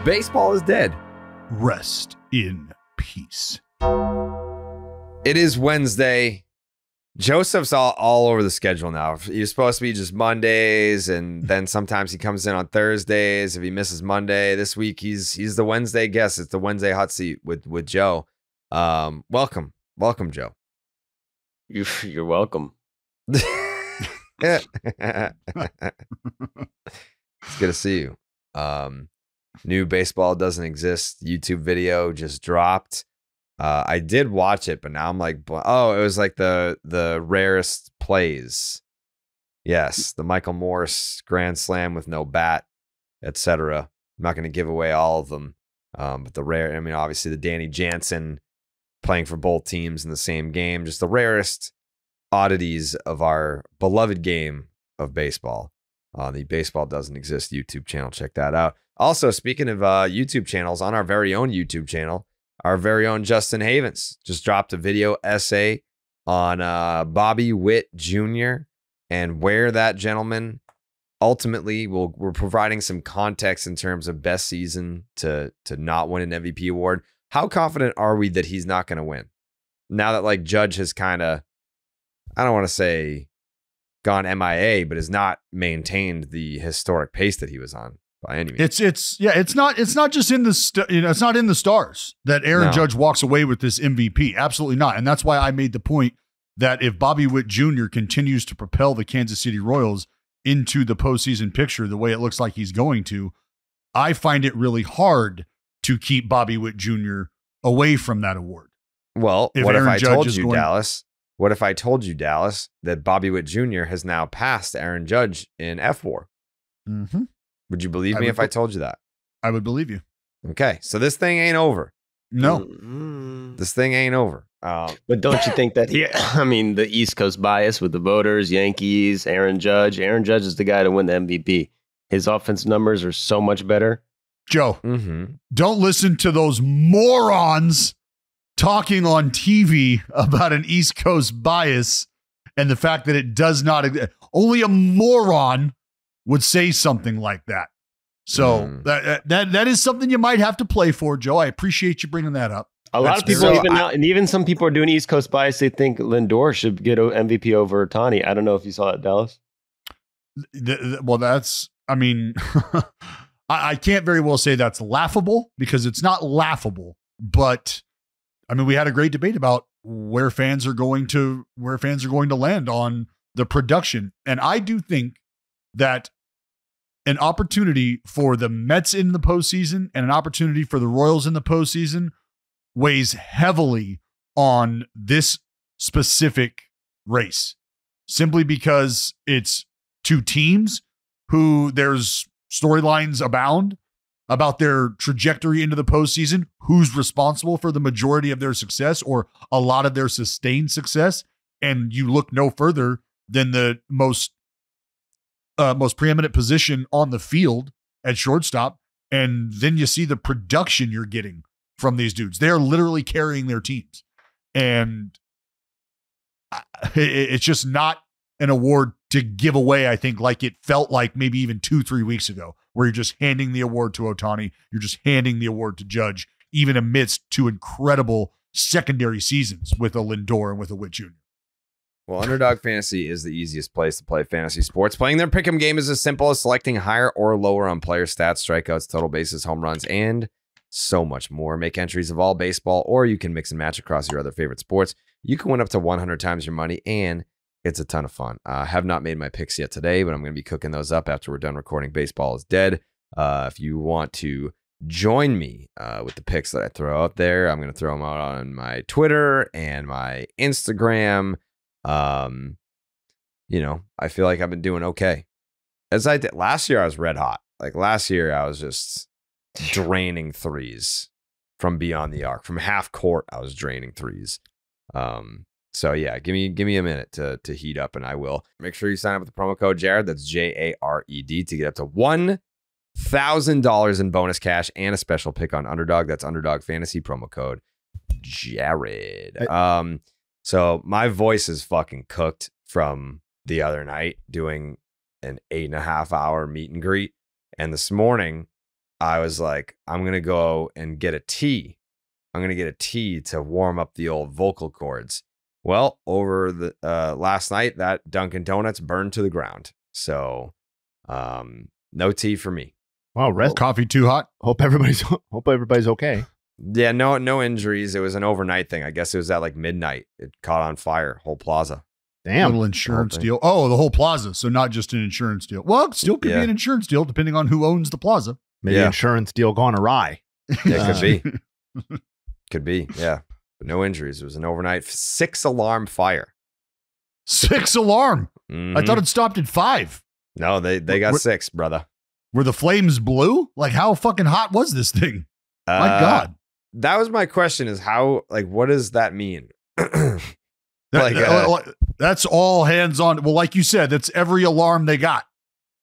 Baseball is dead. Rest in peace. It is Wednesday. Joseph's all over the schedule now. He's supposed to be just Mondays, and then sometimes he comes in on Thursdays if he misses Monday. This week he's the Wednesday guest. It's the Wednesday hot seat with Joe. Welcome, Joe. You're welcome. It's good to see you. New Baseball Doesn't Exist YouTube video just dropped. I did watch it, but now I'm like, oh, it was like the rarest plays. Yes, the Michael Morse grand slam with no bat, etc. I'm not going to give away all of them, but the rare. I mean, obviously the Danny Jansen playing for both teams in the same game, just the rarest oddities of our beloved game of baseball. The Baseball Doesn't Exist YouTube channel. Check that out. Also, speaking of YouTube channels, on our very own YouTube channel, our very own Justin Havens just dropped a video essay on Bobby Witt Jr. and where that gentleman ultimately we're providing some context in terms of best season to not win an MVP award. How confident are we that he's not going to win? Now that like Judge has kind of, I don't want to say gone MIA, but has not maintained the historic pace that he was on by any means. It's not just in the it's not in the stars that Aaron Judge walks away with this MVP. Absolutely not. And that's why I made the point that if Bobby Witt Jr. continues to propel the Kansas City Royals into the postseason picture the way it looks like he's going to, I find it really hard to keep Bobby Witt Jr. away from that award. Well, what if I told you, Dallas? What if I told you, Dallas, that Bobby Witt Jr. has now passed Aaron Judge in F-WAR? Mm-hmm. Would you believe me if I told you that? I would believe you. Okay, so this thing ain't over. No. This thing ain't over. But don't you think that the East Coast bias with the voters, Yankees, Aaron Judge is the guy to win the MVP. His offense numbers are so much better. Joe, don't listen to those morons talking on TV about an East Coast bias and the fact that it does not. Only a moron would say something like that. So that is something you might have to play for, Joe. I appreciate you bringing that up. A lot of people, even some people are doing East Coast bias. They think Lindor should get an MVP over Ohtani. I don't know if you saw that, Dallas. I can't very well say that's laughable because it's not laughable, but I mean, we had a great debate about where fans are going to land on the production. And I do think that an opportunity for the Mets in the postseason and an opportunity for the Royals in the postseason weighs heavily on this specific race, simply because it's two teams who there's storylines abound about their trajectory into the postseason, who's responsible for the majority of their success or a lot of their sustained success. And you look no further than the most preeminent position on the field at shortstop. And then you see the production you're getting from these dudes. They're literally carrying their teams. And it's just not an award to give away, I think, like it felt like maybe even 2-3 weeks ago, where you're just handing the award to Ohtani. You're just handing the award to Judge, even amidst two incredible secondary seasons with a Lindor and with a Witt Jr. Well, Underdog Fantasy is the easiest place to play fantasy sports. Playing their pick'em game is as simple as selecting higher or lower on player stats, strikeouts, total bases, home runs, and so much more. Make entries of all baseball, or you can mix and match across your other favorite sports. You can win up to 100 times your money, and it's a ton of fun. I have not made my picks yet today, but I'm going to be cooking those up after we're done recording Baseball is Dead. If you want to join me with the picks that I throw out there, I'm going to throw them out on my Twitter and my Instagram. I feel like I've been doing okay. As I did last year, I was red hot. Like last year, I was just draining threes from beyond the arc. From half court, I was draining threes. So yeah, give me a minute to heat up, and I will. Make sure you sign up with the promo code Jared. That's JARED to get up to $1,000 in bonus cash and a special pick on Underdog. That's Underdog Fantasy, promo code Jared. So my voice is fucking cooked from the other night doing an 8.5 hour meet and greet. And this morning I was like, I'm going to go and get a tea. I'm going to get a tea to warm up the old vocal cords. Well, over the last night, that Dunkin' Donuts burned to the ground. So no tea for me. Wow, Coffee too hot. Hope everybody's okay. Yeah, no injuries. It was an overnight thing. I guess it was at like midnight. It caught on fire, whole plaza. Damn. Little insurance deal. Oh, the whole plaza. So not just an insurance deal. Well, it still could be an insurance deal depending on who owns the plaza. Maybe insurance deal gone awry. Yeah, could be. Could be, yeah. But no injuries. It was an overnight 6-alarm fire. 6 alarm. Mm-hmm. I thought it stopped at 5. No, they got 6, brother. Were the flames blue? Like, how fucking hot was this thing? My God. That was my question, is how, like, what does that mean? That's all hands on. Well, like you said, that's every alarm they got.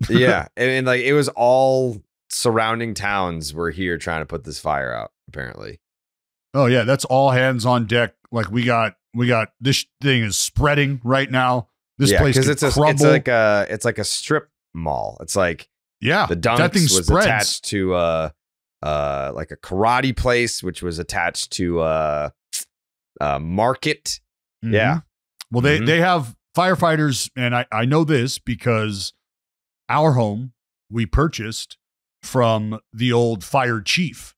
Yeah. And like, it was all surrounding towns were here trying to put this fire out, apparently. Oh, yeah. That's all hands on deck. Like, we got this thing is spreading right now. This place could crumble. It's like a strip mall. It's like, yeah, the Dunks was attached to like a karate place, which was attached to a market. Mm-hmm. Yeah. Well, they have firefighters, and I know this because our home we purchased from the old fire chief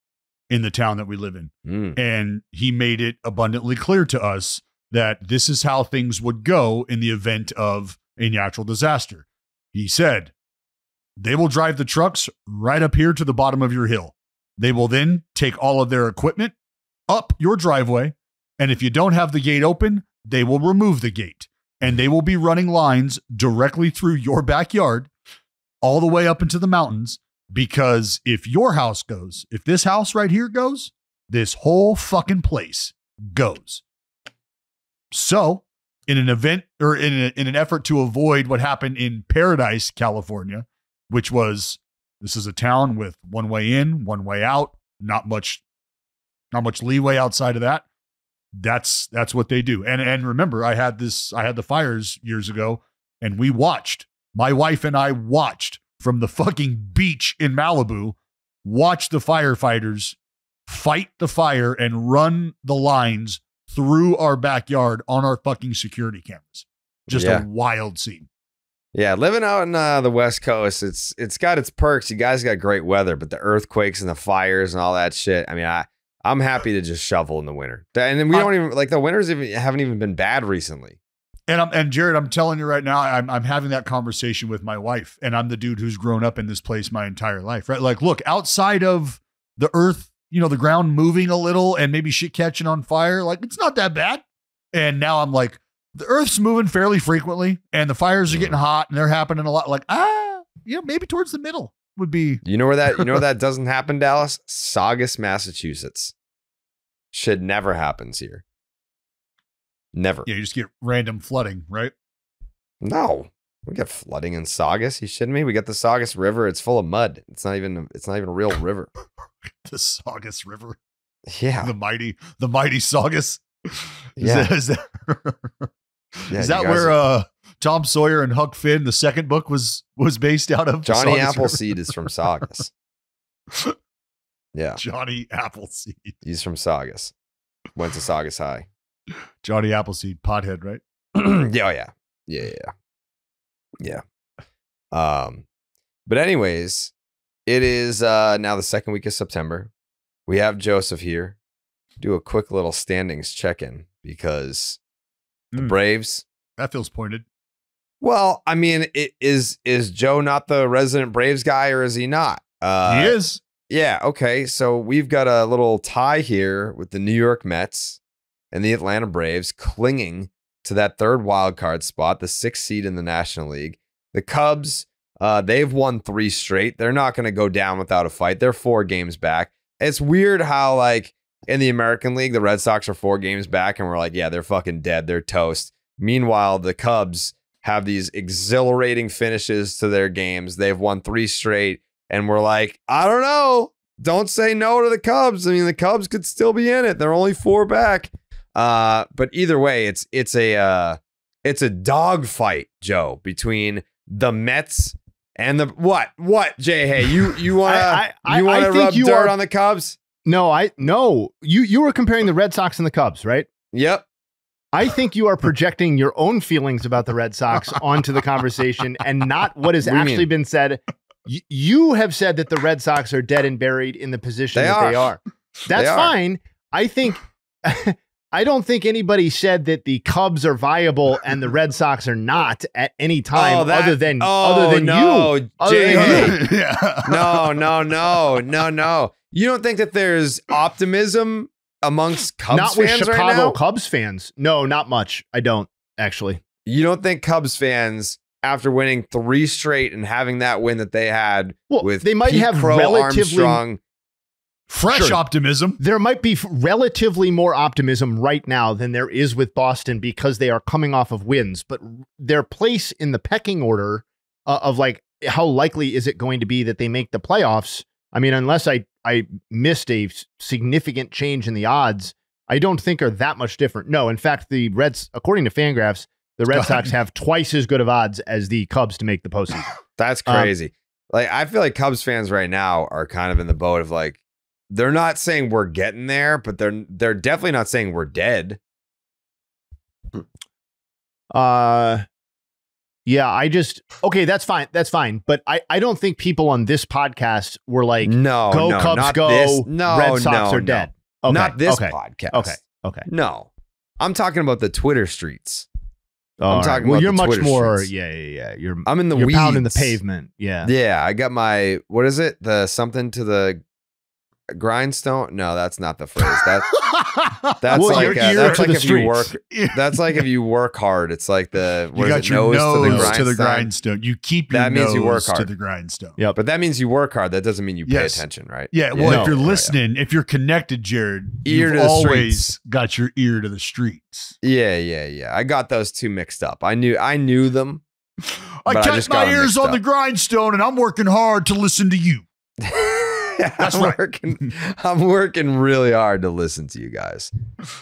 in the town that we live in. And he made it abundantly clear to us that this is how things would go in the event of a natural disaster. He said, they will drive the trucks right up here to the bottom of your hill. They will then take all of their equipment up your driveway. And if you don't have the gate open, they will remove the gate. And they will be running lines directly through your backyard all the way up into the mountains. Because if your house goes, if this house right here goes, this whole fucking place goes. So in an event or in an effort to avoid what happened in Paradise, California, which was, this is a town with one way in, one way out, not much leeway outside of that. That's what they do. And remember, I had the fires years ago, and my wife and I watched from the fucking beach in Malibu, watch the firefighters fight the fire and run the lines through our backyard on our fucking security cameras. Just a wild scene. Yeah, living out in the West Coast, it's got its perks. You guys got great weather, but the earthquakes and the fires and all that shit. I mean, I'm happy to just shovel in the winter. And then we don't even like the winters haven't even been bad recently. And Jared, I'm telling you right now, I'm having that conversation with my wife, and I'm the dude who's grown up in this place my entire life, right? Like, look, outside of the earth, the ground moving a little and maybe shit catching on fire, like, it's not that bad. And now I'm like, the earth's moving fairly frequently, and the fires are getting hot, and they're happening a lot. Like, maybe towards the middle would be. You know where that doesn't happen, Dallas? Saugus, Massachusetts. Shit never happens here. Never. Yeah, you just get random flooding, right? No, we get flooding in Saugus. You shitting me? We got the Saugus River. It's full of mud. It's not even a real river. The Saugus River. Yeah. The mighty Saugus. Is that where Tom Sawyer and Huck Finn, the second book, was based out of? Johnny Appleseed is from Saugus. Yeah. Johnny Appleseed. He's from Saugus. Went to Saugus High. Johnny Appleseed, pothead, right? Yeah. But anyways, it is now the second week of September. We have Joseph here. Do a quick little standings check-in because the Braves. That feels pointed. Well, I mean, is Joe not the resident Braves guy, or is he not? He is. Yeah. Okay. So we've got a little tie here with the New York Mets and the Atlanta Braves clinging to that third wild card spot, the 6th seed in the National League. The Cubs, they've won 3 straight. They're not going to go down without a fight. They're 4 games back. It's weird how, like, in the American League, the Red Sox are 4 games back, and we're like, yeah, they're fucking dead. They're toast. Meanwhile, the Cubs have these exhilarating finishes to their games. They've won 3 straight, and we're like, I don't know. Don't say no to the Cubs. I mean, the Cubs could still be in it. They're only 4 back. But either way, it's a dog fight, Joe, between the Mets And the what, Jayhay? You want to rub you dirt on the Cubs? No. You were comparing the Red Sox and the Cubs, right? Yep. I think you are projecting your own feelings about the Red Sox onto the conversation and not what has actually been said. You have said that the Red Sox are dead and buried in the position they are. That's fine. I think I don't think anybody said that the Cubs are viable and the Red Sox are not at any time other than you. Jayhay. No. You don't think that there's optimism amongst Cubs not fans with Chicago right now? Cubs fans? No, not much. I don't actually. You don't think Cubs fans, after winning 3 straight and having that win that they had with they might Pete have Crow, relatively Armstrong, fresh optimism. There might be relatively more optimism right now than there is with Boston because they are coming off of wins, but their place in the pecking order of like how likely is it going to be that they make the playoffs? I mean, unless I missed a significant change in the odds, I don't think are that much different. No, in fact, the Reds, according to Fangraphs, the Red Sox have twice as good of odds as the Cubs to make the postseason. That's crazy. Like, I feel like Cubs fans right now are kind of in the boat of like, they're not saying we're getting there, but they're definitely not saying we're dead. Yeah, that's fine. That's fine. But I don't think people on this podcast were like, go Cubs, go. Red Sox are dead. Okay, not this podcast. Okay. No, I'm talking about the Twitter streets. I'm talking about you're much Twitter more. streets. Yeah. I'm in the weeds. Pounding the weeds. pavement. Yeah. Yeah. I got my, what is it? The something to the grindstone? No, that's not the phrase. That's well, like that's like if you work. streets. That's like if you work hard. It's like the you got your nose to the grindstone. You keep your nose you work hard to the grindstone. Yeah, but that means you work hard. That doesn't mean you pay attention, right? Yeah. Well, if you're listening, if you're connected, Jared, Ear you've to the always streets. got your ear to the streets. Yeah. I got those two mixed up. I knew them. I kept my ears on the grindstone, and I'm working hard to listen to you. That's I'm working really hard to listen to you guys.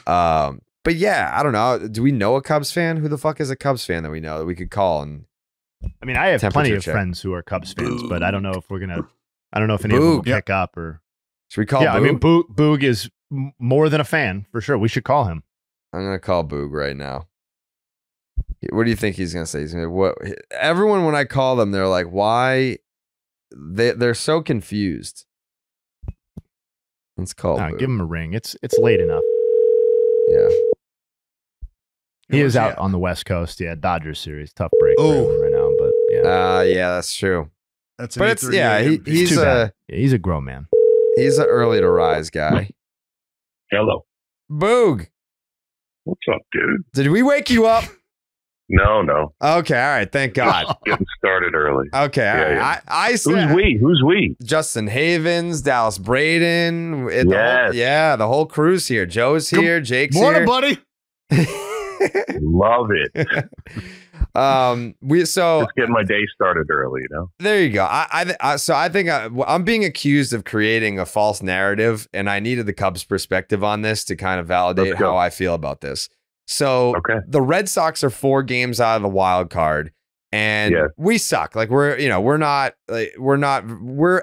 But yeah, I don't know. Do we know a Cubs fan? Who the fuck is a Cubs fan that we know that we could call? And I mean, I have plenty of friends who are Cubs fans, but I don't know if I don't know if any of them will pick up or. Should we call? Yeah, Boog? I mean, Boog is more than a fan for sure. We should call him. I'm gonna call Boog right now. What do you think he's gonna say? He's gonna what? Everyone when I call them, they're like, "Why?" They're so confused. Let's call. Give him a ring. It's late enough. Yeah. He is out on the West Coast. Yeah, Dodgers series, tough break for him right now. But yeah, yeah, that's true. That's but he's he's a grown man. He's an early to rise guy. Hello, Boog. What's up, dude? Did we wake you up? No. Okay, all right. Thank God. Getting started early. Okay, all right. Yeah. I said, Who's we? Justin Havens, Dallas Braden. The whole crew's here. Joe's here. Jake's Morning, here. buddy. Love it. Just getting my day started early, you know. There you go. I think I'm being accused of creating a false narrative, and I needed the Cubs' perspective on this to kind of validate how I feel about this. So the Red Sox are 4 games out of the wild card, and we suck. Like we're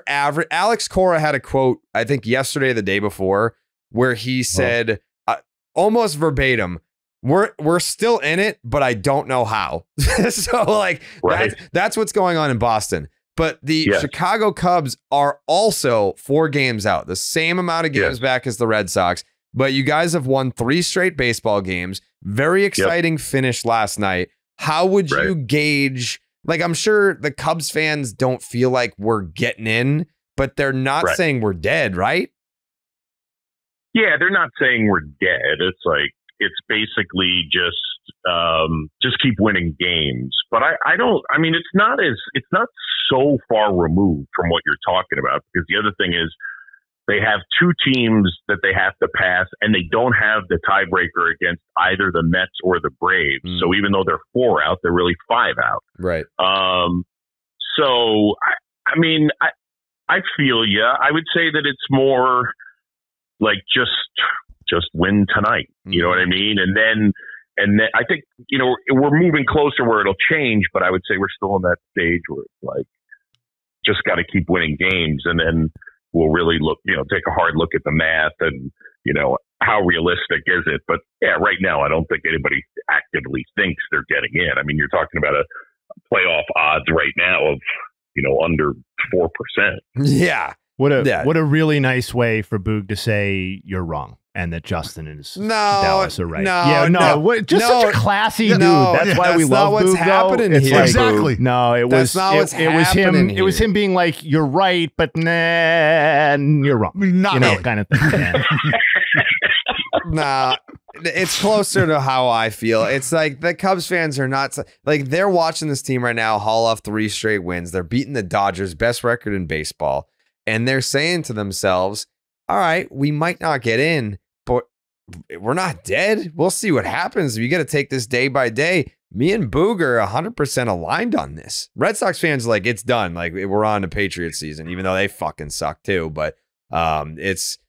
average. Alex Cora had a quote, I think yesterday or the day before, where he said almost verbatim, we're still in it, but I don't know how. So like that's what's going on in Boston. But the Chicago Cubs are also 4 games out, the same amount of games back as the Red Sox. But you guys have won 3 straight baseball games. Very exciting finish last night. How would you gauge? Like, I'm sure the Cubs fans don't feel like we're getting in, but they're not saying we're dead, right? Yeah, they're not saying we're dead. It's basically just keep winning games. But I mean, it's not so far removed from what you're talking about, because the other thing is, they have 2 teams that they have to pass, and they don't have the tiebreaker against either the Mets or the Braves. So even though they're 4 out, they're really 5 out. Right. So I mean, I feel you. I would say that it's more like just win tonight. You know what I mean? And then I think, we're moving closer where it'll change, but I would say we're still in that stage where it's like, just got to keep winning games, and then we'll really look, take a hard look at the math and, how realistic is it? But yeah, right now, I don't think anybody actively thinks they're getting in. I mean, you're talking about a playoff odds right now of, under 4%. Yeah. What a really nice way for Boog to say you're wrong and that Justin and Dallas are right. Such a classy dude. That's why we love what's Boog, happening it's here. like, Exactly. No, it was him. It was him being like, you're right, but nah, you're wrong. Not really. Kind of thing. Yeah. Nah, it's closer to how I feel. It's like the Cubs fans are not like, they're watching this team right now haul off 3 straight wins. They're beating the Dodgers, best record in baseball. And they're saying to themselves, all right, we might not get in, but we're not dead. We'll see what happens. You got to take this day by day. Me and Boog are 100% aligned on this. Red Sox fans are like, it's done. Like, we're on to Patriots season, even though they fucking suck too. But that's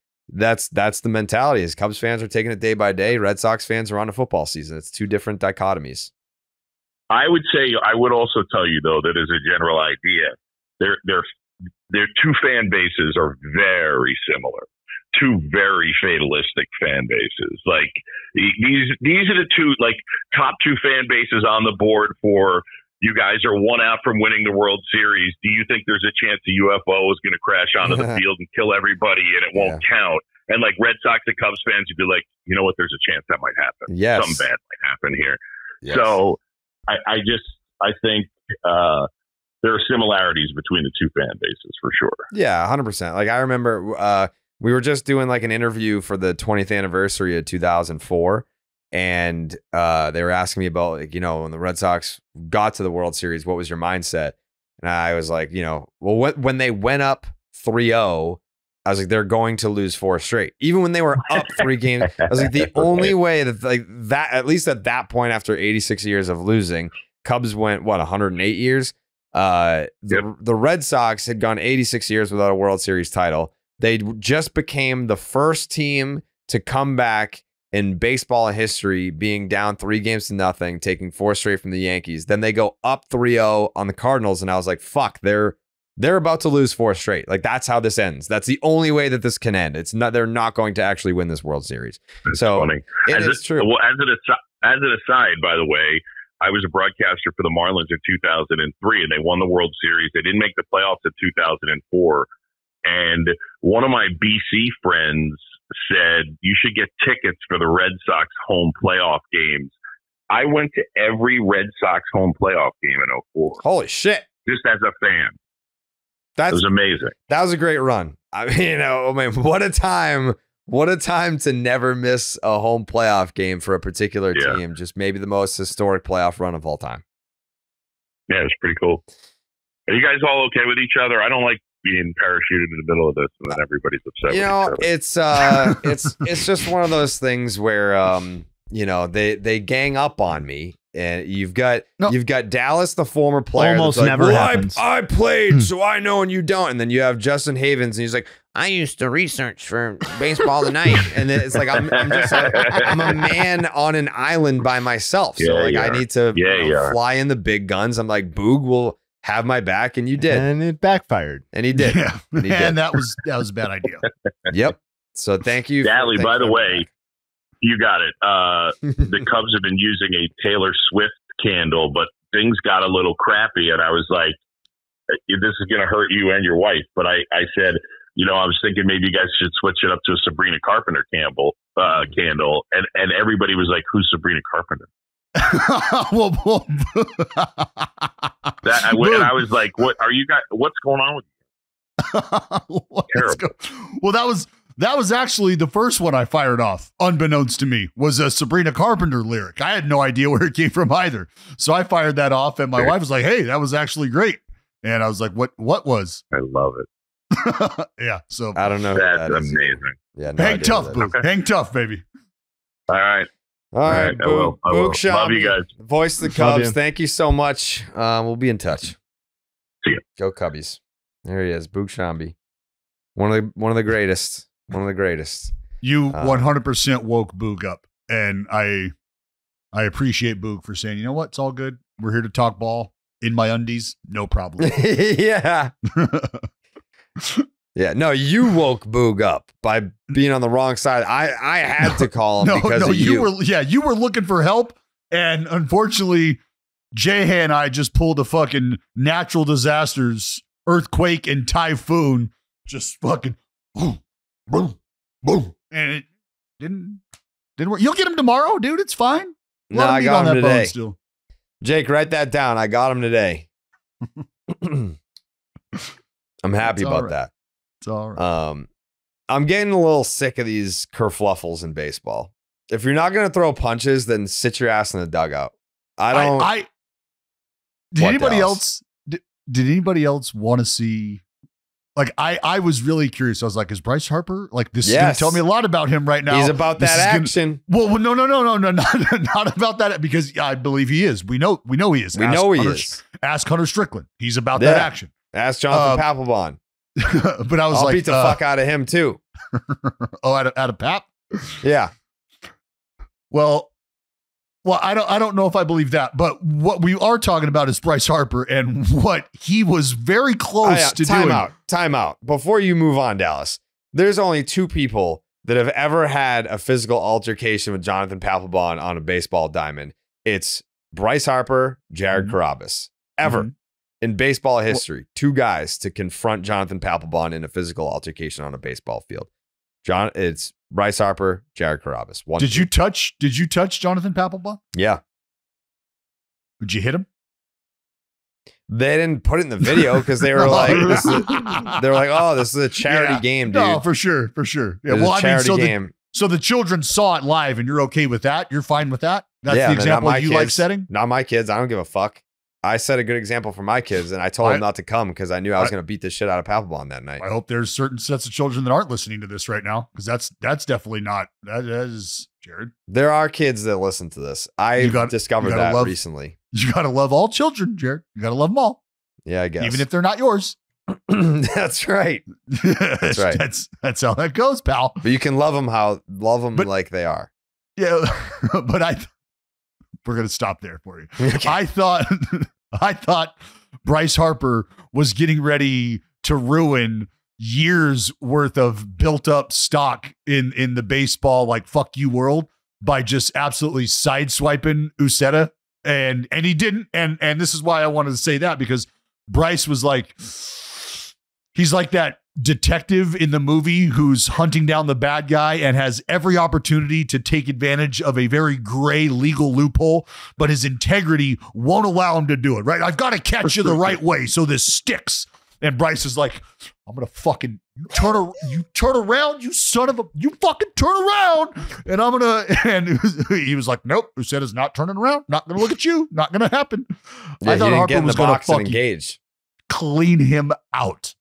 the mentality. Is Cubs fans are taking it day by day. Red Sox fans are on a football season. It's 2 different dichotomies. I would also tell you though, that as a general idea, their 2 fan bases are very similar. 2 very fatalistic fan bases. Like these are the 2 like top 2 fan bases on the board for you guys are 1 out from winning the World Series. Do you think there's a chance a UFO is going to crash onto the field and kill everybody and it won't count? And like Red Sox and Cubs fans would be like, you know what? There's a chance that might happen. Yes. Something bad might happen here. Yes. So I think there are similarities between the 2 fan bases for sure. Yeah, 100%. Like I remember we were just doing like an interview for the 20th anniversary of 2004. And they were asking me about, like, when the Red Sox got to the World Series, what was your mindset? And I was like, when they went up 3-0, I was like, they're going to lose 4 straight. Even when they were up 3 games, I was like, the only way that at least at that point, after 86 years of losing, Cubs went, 108 years? The Red Sox had gone 86 years without a World Series title. They just became the first team to come back in baseball history, being down 3-0, taking 4 straight from the Yankees. Then they go up 3-0 on the Cardinals, and I was like, fuck, they're about to lose 4 straight. Like, that's how this ends. That's the only way that this can end. They're not going to actually win this World Series. That's so funny. It's true. Well, as an aside, by the way, I was a broadcaster for the Marlins in 2003, and they won the World Series. They didn't make the playoffs in 2004. And one of my BC friends said, you should get tickets for the Red Sox home playoff games. I went to every Red Sox home playoff game in 04. Holy shit. Just as a fan. It was amazing. That was a great run. I mean, what a time. What a time to never miss a home playoff game for a particular team. Just maybe the most historic playoff run of all time. Yeah, it's pretty cool. Are you guys all okay with each other? I don't like being parachuted in the middle of this and then everybody's upset with each other. It's just one of those things where they gang up on me. And you've got Dallas, the former player. Almost like, never happens. I played, so I know and you don't. And then you have Justin Havens, and he's like, I used to research for Baseball Tonight. And then it's like I'm a man on an island by myself. So I need to fly in the big guns. I'm like, Boog will have my back, and you did. And it backfired. And he did. Yeah. And that was a bad idea. Yep. So thank you. Dally, by the way, you got it. The Cubs have been using a Taylor Swift candle, but things got a little crappy, and I was like, this is going to hurt you and your wife. But I said, I was thinking maybe you guys should switch it up to a Sabrina Carpenter candle. And everybody was like, who's Sabrina Carpenter? And I was like, what are you guys, what's going on with you? Terrible. That was actually the first one I fired off, unbeknownst to me, was a Sabrina Carpenter lyric. I had no idea where it came from either. So I fired that off, and my wife was like, hey, that was actually great. And I was like, what was? I love it. Yeah. So I don't know. That's amazing. Yeah. No hang idea tough, what Boog. Okay. Hang tough, baby. All right. All right. I will. Boog Sciambi, Love you guys. Voice of the Love Cubs. you. Thank you so much. We'll be in touch. See ya. Go Cubbies. There he is, Boog Sciambi. One of the greatest. One of the greatest. You 100% woke Boog up, and I appreciate Boog for saying, you know what, it's all good. We're here to talk ball. in my undies, no problem. Yeah. Yeah, no, you woke Boog up by being on the wrong side. I had to call him because of you. You were looking for help, and unfortunately, Jayhay and I just pulled a fucking natural disasters, earthquake and typhoon, just fucking boom, boom, boom, and it didn't work. You'll get him tomorrow, dude. It's fine. No, I got him today. Still. Jake, write that down. I got him today. I'm happy about that. It's all right. I'm getting a little sick of these kerfluffles in baseball. If you're not going to throw punches, then sit your ass in the dugout. Did anybody else want to see? Like, I was really curious. I was like, is Bryce Harper like this? Is going to tell me a lot lot about him right now. He's about that action. Well, no, not about that, because I believe he is. We know he is. We know he is. Ask Hunter Strickland. He's about that action. Ask Jonathan Papelbon. But I was I'll beat the fuck out of him too. Out of Pap? Yeah. Well, I don't know if I believe that, but what we are talking about is Bryce Harper and what he was very close to doing. Time out. Before you move on, Dallas, there's only 2 people that have ever had a physical altercation with Jonathan Papelbon on a baseball diamond. It's Bryce Harper, Jared Carrabis. Ever in baseball history, 2 guys to confront Jonathan Papelbon in a physical altercation on a baseball field. It's Bryce Harper, Jared Carrabis. Did you touch Jonathan Papelbon? Yeah. Did you hit him? They didn't put it in the video because they were like, oh, this is a charity game, dude. No, for sure. Yeah, well, game. So the children saw it live, and you're okay with that? You're fine with that? That's the example you like setting? Not my kids. I don't give a fuck. I set a good example for my kids, and I told them not to come because I knew I was going to beat the shit out of Papelbon that night. I hope there's certain sets of children that aren't listening to this right now, because that's definitely not. That is, Jared. There are kids that listen to this. I discovered that recently. You got to love all children, Jared. You got to love them all. Yeah, I guess. Even if they're not yours. That's right. That's right. That's how that goes, pal. But you can love them like they are. Yeah, but we're going to stop there for you. Okay. I thought Bryce Harper was getting ready to ruin years worth of built up stock in the baseball, like, fuck you world, by just absolutely sideswiping Uceta. And he didn't. And this is why I wanted to say that, because Bryce was like, he's like that detective in the movie who's hunting down the bad guy and has every opportunity to take advantage of a very gray legal loophole, but his integrity won't allow him to do it, right? I've got to catch you the right way so this sticks. And Bryce is like, I'm going to fucking turn around, you son of a, you fucking turn around. And and he was like, nope, who said it's not turning around? Not going to look at you. Not going to happen. Yeah, I thought Harper was going to fucking engage, clean him out.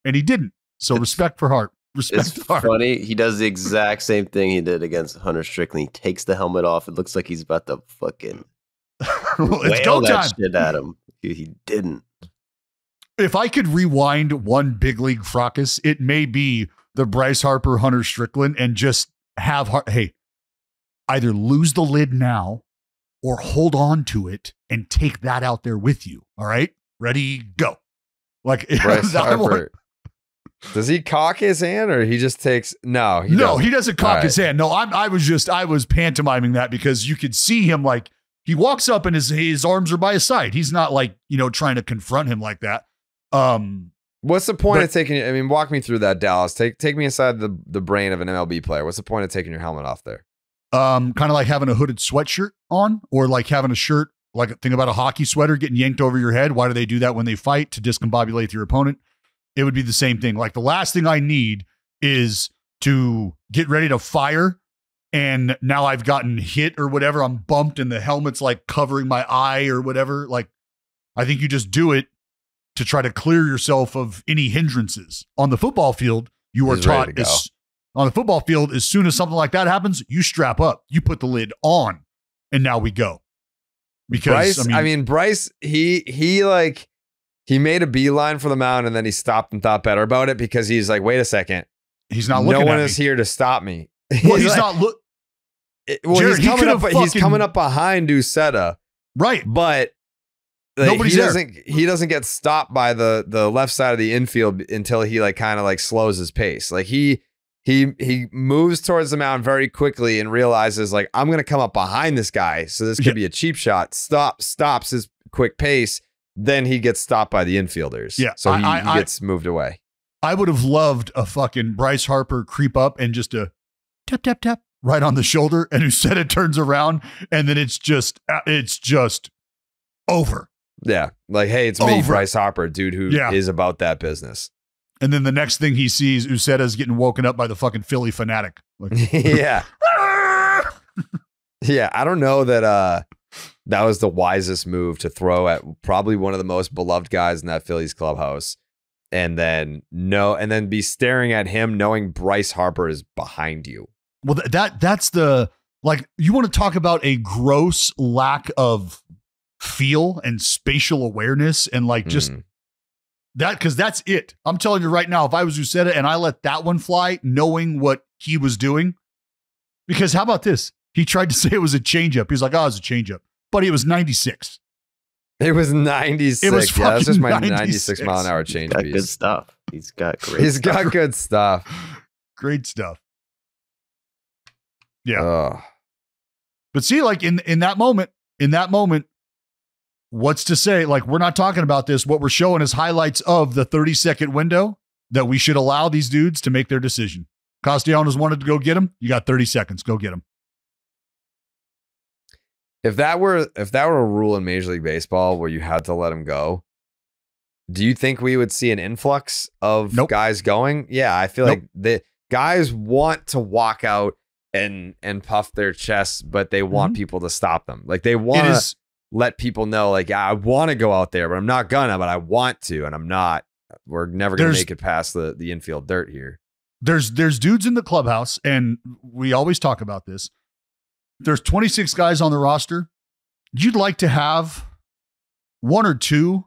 And he didn't. So respect for Hart. Respect for Hart. Funny. He does the exact same thing he did against Hunter Strickland. He takes the helmet off. It looks like he's about to fucking it's go that time. Shit at him. He didn't. If I could rewind one big league fracas, it may be the Bryce Harper, Hunter Strickland, and just have, hey, either lose the lid now or hold on to it and take that out there with you. All right? Ready, go. Like, Bryce Harper. Does he cock his hand or he just takes? No, he doesn't cock his hand. No, I was pantomiming that because you could see him, like, he walks up and his arms are by his side. He's not like, trying to confront him like that. What's the point of taking? I mean, walk me through that, Dallas. Take me inside the brain of an MLB player. What's the point of taking your helmet off there? Kind of like having a hooded sweatshirt on, or like having a shirt, like, think about a hockey sweater getting yanked over your head. Why do they do that when they fight? To discombobulate your opponent. It would be the same thing. Like, the last thing I need is to get ready to fire, and now I've gotten hit or whatever. I'm bumped and the helmet's like covering my eye or whatever. Like, I think you just do it to try to clear yourself of any hindrances. On the football field, you are taught on the football field, as soon as something like that happens, you strap up, you put the lid on, and now we go. Because Bryce, he made a beeline for the mound, and then he stopped and thought better about it because he's like, wait a second. He's not looking at me. No one is here to stop me. Well, he's not Jared, he's coming up behind Uceta. Right. But Nobody's he doesn't get stopped by the left side of the infield until he like kind of like slows his pace. Like he moves towards the mound very quickly and realizes like I'm gonna come up behind this guy, so this could be a cheap shot. Stops his quick pace. Then he gets stopped by the infielders. Yeah, so he gets moved away. I would have loved a fucking Bryce Harper creep up and just a tap tap tap right on the shoulder, and Uceta turns around, and then it's just over. Yeah, like hey, it's me, Bryce Harper, dude, who is about that business. And then the next thing he sees, Uceta's getting woken up by the fucking Philly fanatic. Like, yeah. Yeah, I don't know that that was the wisest move to throw at probably one of the most beloved guys in that Phillies clubhouse. And then be staring at him knowing Bryce Harper is behind you. Well, that's the, like, you want to talk about a gross lack of feel and spatial awareness and like just that, because that's it. I'm telling you right now, if I was Uceta and I let that one fly, knowing what he was doing, because how about this? He tried to say it was a changeup. He's like, oh, it's a changeup. But it was 96. It was 96. It was that's just my 96 96 mile an hour change. He's got good stuff. He's got good stuff. Great stuff. Yeah. Ugh. But see, like in that moment, what's to say? Like, we're not talking about this. What we're showing is highlights of the 30-second window that we should allow these dudes to make their decision. Castellanos wanted to go get him. You got 30 seconds. Go get him. If that were a rule in Major League Baseball where you had to let him go, do you think we would see an influx of guys going? Yeah, I feel like the guys want to walk out and puff their chests, but they want people to stop them. Like they want to let people know, like, yeah, I want to go out there, but I'm not gonna, but I want to, and I'm not. We're never gonna make it past the infield dirt here. There's dudes in the clubhouse, and we always talk about this. There's 26 guys on the roster. You'd like to have one or two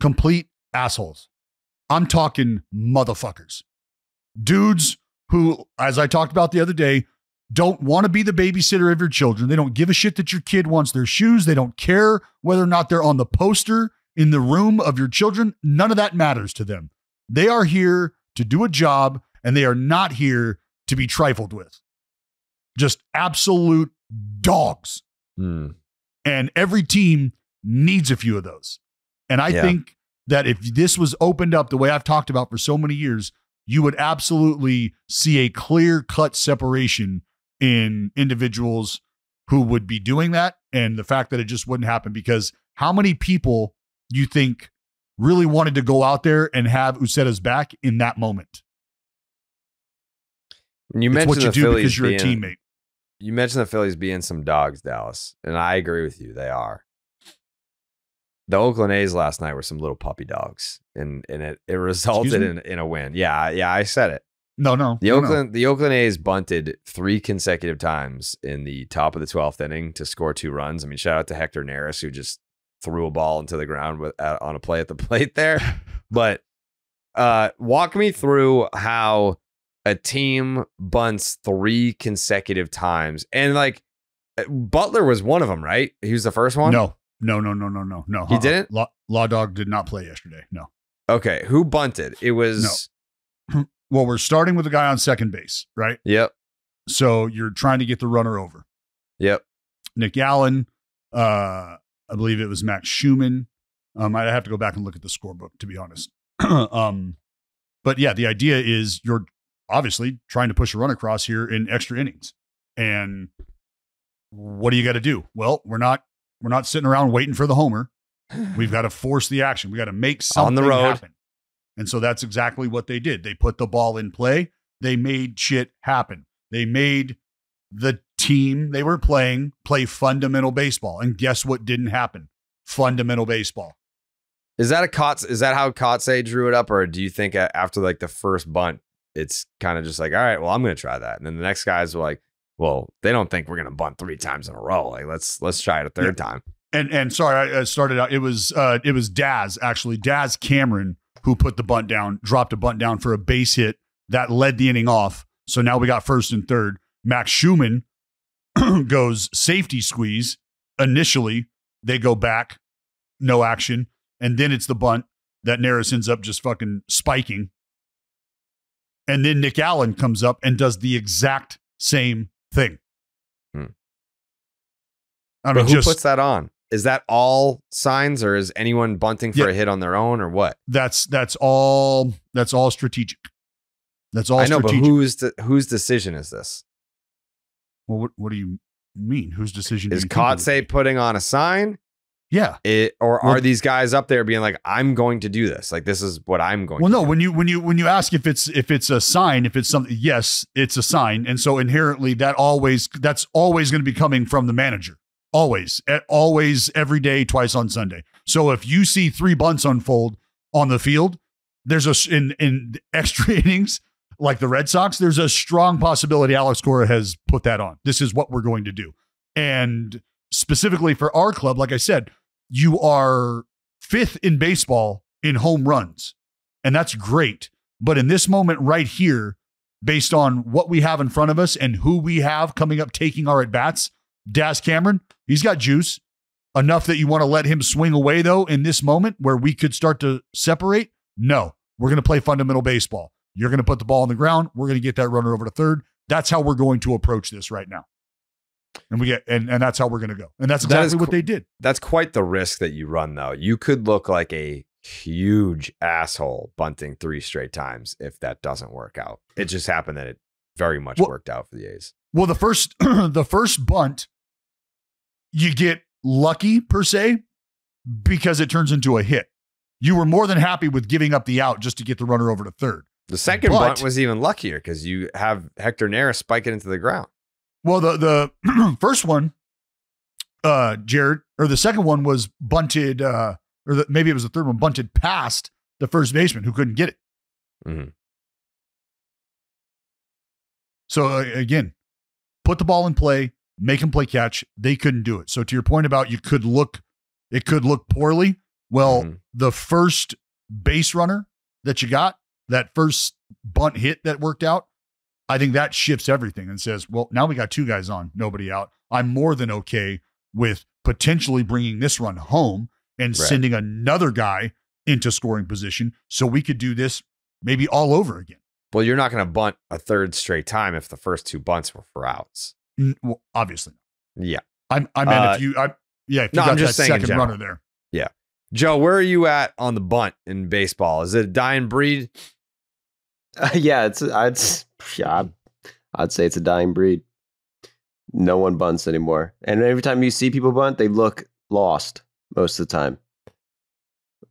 complete assholes. I'm talking motherfuckers. Dudes who, as I talked about the other day, don't want to be the babysitter of your children. They don't give a shit that your kid wants their shoes. They don't care whether or not they're on the poster in the room of your children. None of that matters to them. They are here to do a job, and they are not here to be trifled with. Just absolute dogs. And every team needs a few of those. And I think that if this was opened up the way I've talked about for so many years, you would absolutely see a clear-cut separation in individuals who would be doing that, and the fact that it just wouldn't happen. Because how many people you think really wanted to go out there and have Uceta's back in that moment? You mentioned what you do Phillies because you're a teammate. You mentioned the Phillies being some dogs, Dallas, and I agree with you. They are. The Oakland A's last night were some little puppy dogs, and it resulted in a win. Yeah, I said it. No. The Oakland A's bunted 3 consecutive times in the top of the 12th inning to score 2 runs. I mean, shout out to Hector Neris, who just threw a ball into the ground on a play at the plate there. But walk me through how a team bunts 3 consecutive times. And like Butler was one of them, right? He was the first one? No. He didn't? Law Dog did not play yesterday. No. Okay. Who bunted? It was... No. Well, we're starting with the guy on second base, right? Yep. So you're trying to get the runner over. Yep. Nick Allen, I believe it was Max Schumann. I'd have to go back and look at the scorebook, to be honest. But yeah, the idea is you're obviously trying to push a run across here in extra innings. And what do you got to do? Well, we're not sitting around waiting for the homer. We've got to force the action. We got to make something on the road happen. And so that's exactly what they did. They put the ball in play. They made shit happen. They made the team they were playing play fundamental baseball. And guess what didn't happen? Fundamental baseball. Is that how Kotze drew it up? Or do you think after like the first bunt, it's kind of just like, all right, well, I'm going to try that. And then the next guys were like, well, they don't think we're going to bunt 3 times in a row. Like, let's try it a third time. And sorry, I started out. It was Daz, actually. Daz Cameron, who put the bunt down, dropped a bunt down for a base hit that led the inning off. So now we got first and third. Max Schumann goes safety squeeze. Initially, they go back no action. And then it's the bunt that Neris ends up just fucking spiking. And then Nick Allen comes up and does the exact same thing. I mean, but who puts that on? Is that all signs, or is anyone bunting for a hit on their own, or what? That's all strategic. That's all. I know, strategic. but whose decision is this? Well, what do you mean? Whose decision is Kotsay putting on a sign? Yeah. Are these guys up there being like, I'm going to do this? Like, this is what I'm going to do. Well, no, when you ask if it's a sign, if it's something, yes, it's a sign. And so inherently that's always going to be coming from the manager. Always, every day, twice on Sunday. So if you see 3 bunts unfold on the field, there's in extra innings, like the Red Sox, there's a strong possibility Alex Cora has put that on. This is what we're going to do. And specifically for our club, like I said, you are 5th in baseball in home runs, and that's great. But in this moment right here, based on what we have in front of us and who we have coming up taking our at-bats, Daz Cameron, he's got juice enough that you want to let him swing away, though, in this moment where we could start to separate. No, we're going to play fundamental baseball. You're going to put the ball on the ground. We're going to get that runner over to third. That's how we're going to approach this right now. And and that's how we're going to go. And that's exactly what they did. That's quite the risk that you run, though. You could look like a huge asshole bunting 3 straight times if that doesn't work out. It just happened that it very much worked out for the A's. Well, the first bunt, you get lucky per se because it turns into a hit. You were more than happy with giving up the out just to get the runner over to third. The second bunt was even luckier because you have Hector Neris spike it into the ground. Well, the first one, Jared, or the second one was bunted, maybe it was the third one, bunted past the first baseman who couldn't get it. Mm-hmm. So again, put the ball in play, make him play catch. They couldn't do it. So to your point about it could look poorly. Well, the first base runner that you got, that first bunt hit that worked out, I think that shifts everything and says, well, now we got 2 guys on, nobody out. I'm more than okay with potentially bringing this run home and sending another guy into scoring position so we could do this maybe all over again. Well, you're not going to bunt a third straight time if the first 2 bunts were for outs. Well, obviously. Yeah. I meant if you got that second runner there. Yeah. Joe, where are you at on the bunt in baseball? Is it a dying breed? Yeah, I'd say it's a dying breed. No one bunts anymore. And every time you see people bunt, they look lost most of the time.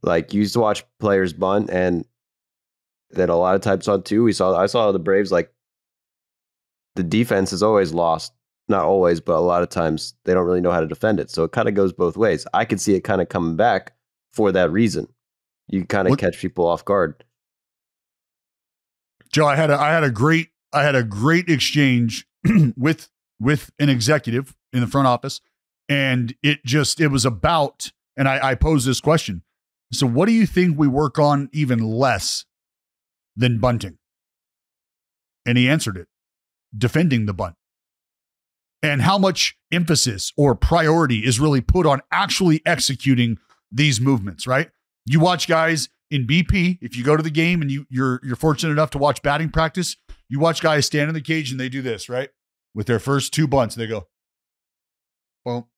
Like, you used to watch players bunt, and that a lot of times on too. I saw the Braves, like, the defense is always lost. Not always, but a lot of times they don't really know how to defend it. So it kind of goes both ways. I could see it kind of coming back for that reason. You kind of catch people off guard. Joe, I had a great exchange with an executive in the front office, and it was about, and I posed this question. So what do you think we work on even less than bunting? And he answered it, defending the bunt. And how much emphasis or priority is really put on actually executing these movements, right? You watch guys in BP, if you go to the game and you're fortunate enough to watch batting practice, you watch guys stand in the cage and they do this, right? With their first 2 bunts, they go, well,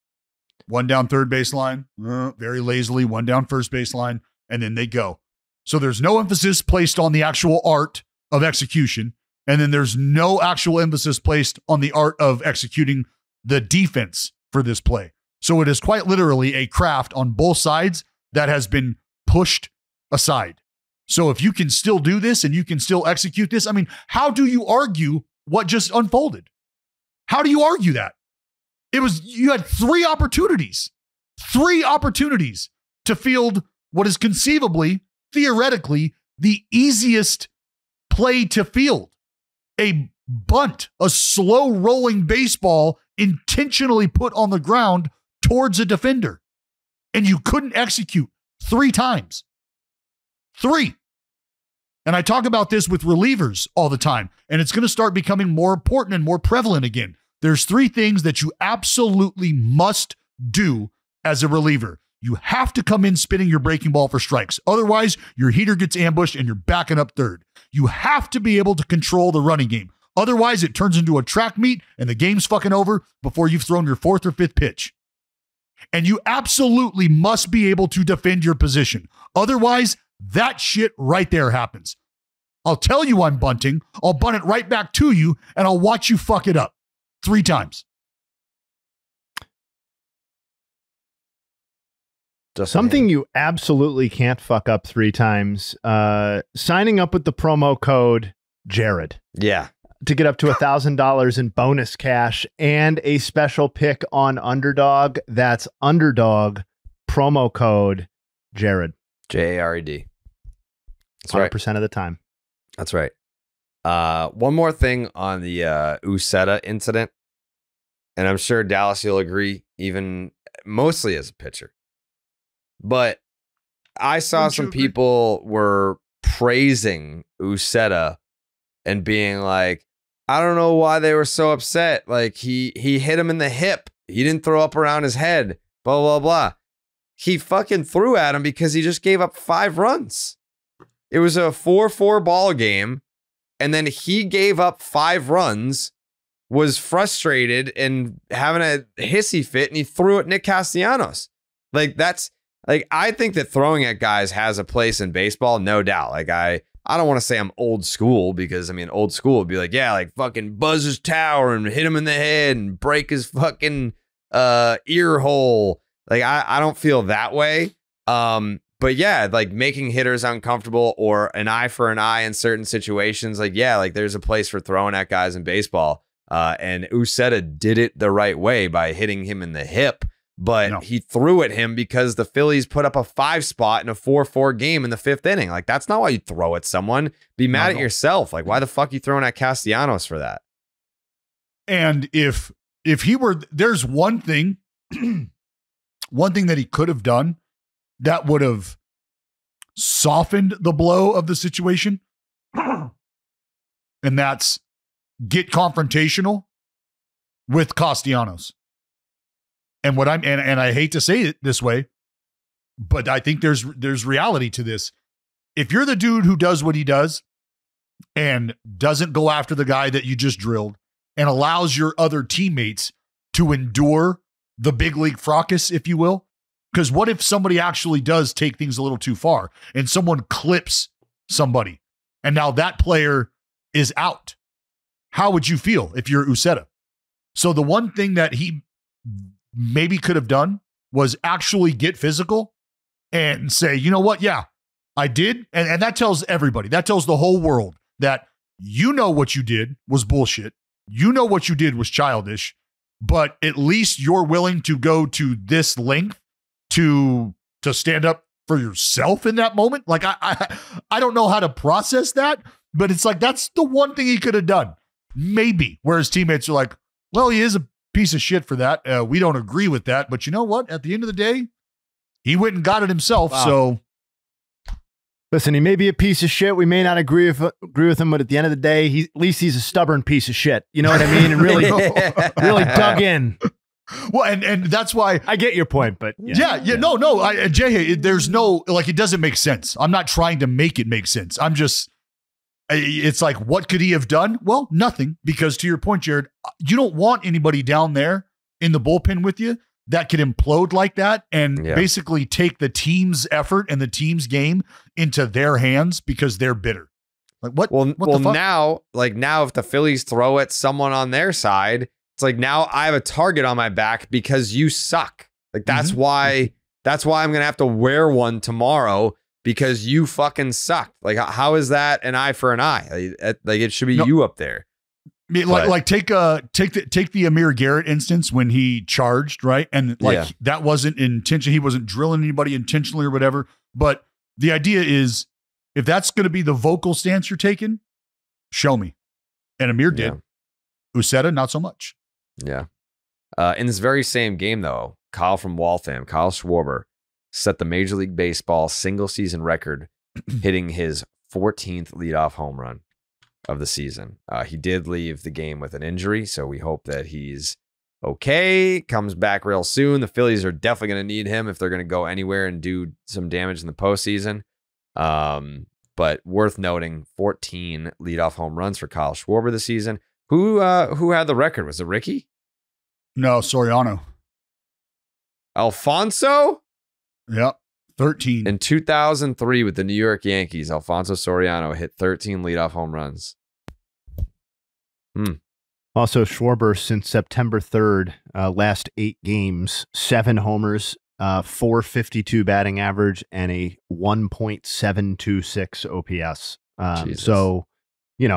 1 down third baseline, very lazily, 1 down first baseline, and then they go. So there's no emphasis placed on the actual art of execution. And then there's no actual emphasis placed on the art of executing the defense for this play. So it is quite literally a craft on both sides that has been pushed aside. So if you can still do this and you can still execute this, I mean, how do you argue what just unfolded? How do you argue that? You had 3 opportunities to field what is conceivably, theoretically, the easiest play to field. A bunt, a slow rolling baseball intentionally put on the ground towards a defender. And you couldn't execute 3 times. 3. And I talk about this with relievers all the time, and it's going to start becoming more important and more prevalent again. There's 3 things that you absolutely must do as a reliever. You have to come in spinning your breaking ball for strikes. Otherwise, your heater gets ambushed and you're backing up third. You have to be able to control the running game. Otherwise, it turns into a track meet and the game's fucking over before you've thrown your 4th or 5th pitch. And you absolutely must be able to defend your position. Otherwise, that shit right there happens. I'll tell you I'm bunting. I'll bunt it right back to you, and I'll watch you fuck it up 3 times. Something you absolutely can't fuck up 3 times. Signing up with the promo code Jared. Yeah. To get up to $1,000 in bonus cash and a special pick on Underdog. That's Underdog, promo code Jared. Jared. That's 100% right. of the time. That's right. One more thing on the Uceta incident, and I'm sure Dallas, you'll agree, even mostly as a pitcher. But I saw some people were praising Uceta and being like, I don't know why they were so upset. Like he hit him in the hip. He didn't throw up around his head. Blah, blah, blah. He fucking threw at him because he just gave up 5 runs. It was a 4-4 ball game. And then he gave up 5 runs, was frustrated and having a hissy fit, and he threw at Nick Castellanos. Like I think that throwing at guys has a place in baseball, no doubt. Like I don't want to say I'm old school because, I mean, old school would be like, yeah, like fucking buzz his tower and hit him in the head and break his fucking ear hole. Like, I don't feel that way. But yeah, like making hitters uncomfortable or an eye for an eye in certain situations. Like, yeah, like there's a place for throwing at guys in baseball. And Uceta did it the right way by hitting him in the hip. But he threw at him because the Phillies put up a 5 spot in a 4-4 game in the 5th inning. Like, that's not why you throw at someone. Be mad at yourself. Like, why the fuck you throwing at Castellanos for that? And if he were, there's one thing that he could have done that would have softened the blow of the situation. And that's get confrontational with Castellanos. And what and I hate to say it this way, but I think there's reality to this. If you're the dude who does what he does and doesn't go after the guy that you just drilled and allows your other teammates to endure the big league fracas, if you will, because what if somebody actually does take things a little too far and someone clips somebody and now that player is out? How would you feel if you're Uceta? So the one thing that he maybe could have done was actually get physical and say, you know what? Yeah, I did. And that tells everybody, that tells the whole world that you know what you did was bullshit. You know what you did was childish, but at least you're willing to go to this length to stand up for yourself in that moment. Like, I don't know how to process that, but it's like, that's the one thing he could have done. Maybe. Where his teammates are like, well, he is a piece of shit for that. We don't agree with that. But you know what? At the end of the day, he went and got it himself. Wow. So listen, he may be a piece of shit. We may not agree with him, but at the end of the day, at least he's a stubborn piece of shit. You know what I mean? And really dug in. Well, and that's why I get your point, but no, Jayhay, there's no, like, it doesn't make sense. I'm not trying to make it make sense. It's like, what could he have done? Well, nothing, because to your point, Jared, you don't want anybody down there in the bullpen with you that could implode like that and basically take the team's effort and the team's game into their hands because they're bitter. Like, what? Well, the fuck? now if the Phillies throw at someone on their side, it's like, now I have a target on my back because you suck. Like, that's why I'm going to have to wear one tomorrow because you fucking suck. Like, how is that an eye for an eye? Like, it should be you up there. Take the Amir Garrett instance when he charged, right? And that wasn't intention. He wasn't drilling anybody intentionally or whatever. But the idea is, if that's going to be the vocal stance you're taking, show me. And Amir did. Uceta, not so much. Yeah. In this very same game, though, Kyle from Waltham, Kyle Schwarber, set the Major League Baseball single season record, hitting his 14th leadoff home run of the season. He did leave the game with an injury, so we hope that he's okay. Comes back real soon. The Phillies are definitely going to need him if they're going to go anywhere and do some damage in the postseason. But worth noting, 14 leadoff home runs for Kyle Schwarber this season. Who had the record? Was it Ricky? No, Soriano. Alfonso? Yep. 13. In 2003 with the New York Yankees, Alfonso Soriano hit 13 leadoff home runs. Also, Schwarber since September 3rd, last 8 games, 7 homers, 452 batting average, and a 1.726 OPS. So, you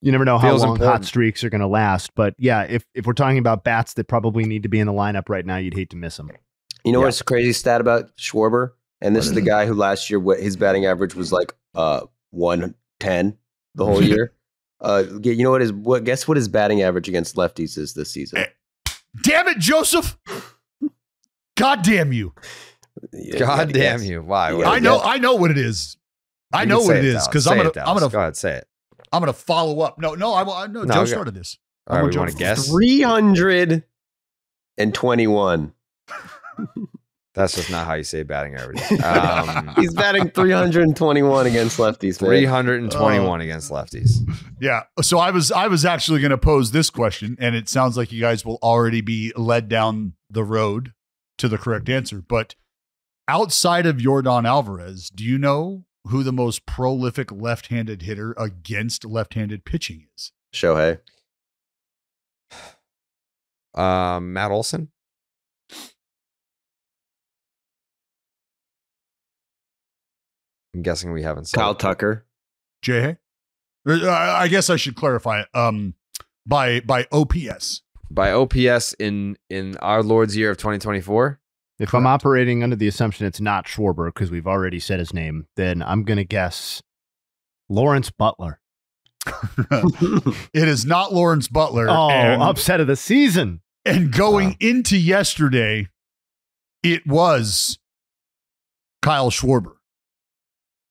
never know how long hot streaks are going to last. But yeah, if we're talking about bats that probably need to be in the lineup right now, you'd hate to miss them. You know what's a crazy stat about Schwarber? And this is the guy who last year, his batting average was like 110 the whole year. You know guess what his batting average against lefties is this season? Damn it, Joseph! God damn you! God damn you! Why? I know what it is. I know what it is because I'm gonna go ahead, say it. I'm gonna follow up. No, Joe started this. All right, we want to guess 321. That's just not how you say batting average. He's batting 321 against lefties, man. 321 against lefties. Yeah. So I was actually going to pose this question, and it sounds like you guys will already be led down the road to the correct answer. But outside of Yordan Alvarez, do you know who the most prolific left-handed hitter against left-handed pitching is? Shohei. Matt Olson. I'm guessing we haven't said Kyle Tucker. Jayhay? I guess I should clarify it. By OPS. By OPS in our Lord's year of 2024. If I'm operating under the assumption it's not Schwarber because we've already said his name, then I'm going to guess Lawrence Butler. It is not Lawrence Butler. Oh, upset of the season. And going into yesterday, it was Kyle Schwarber.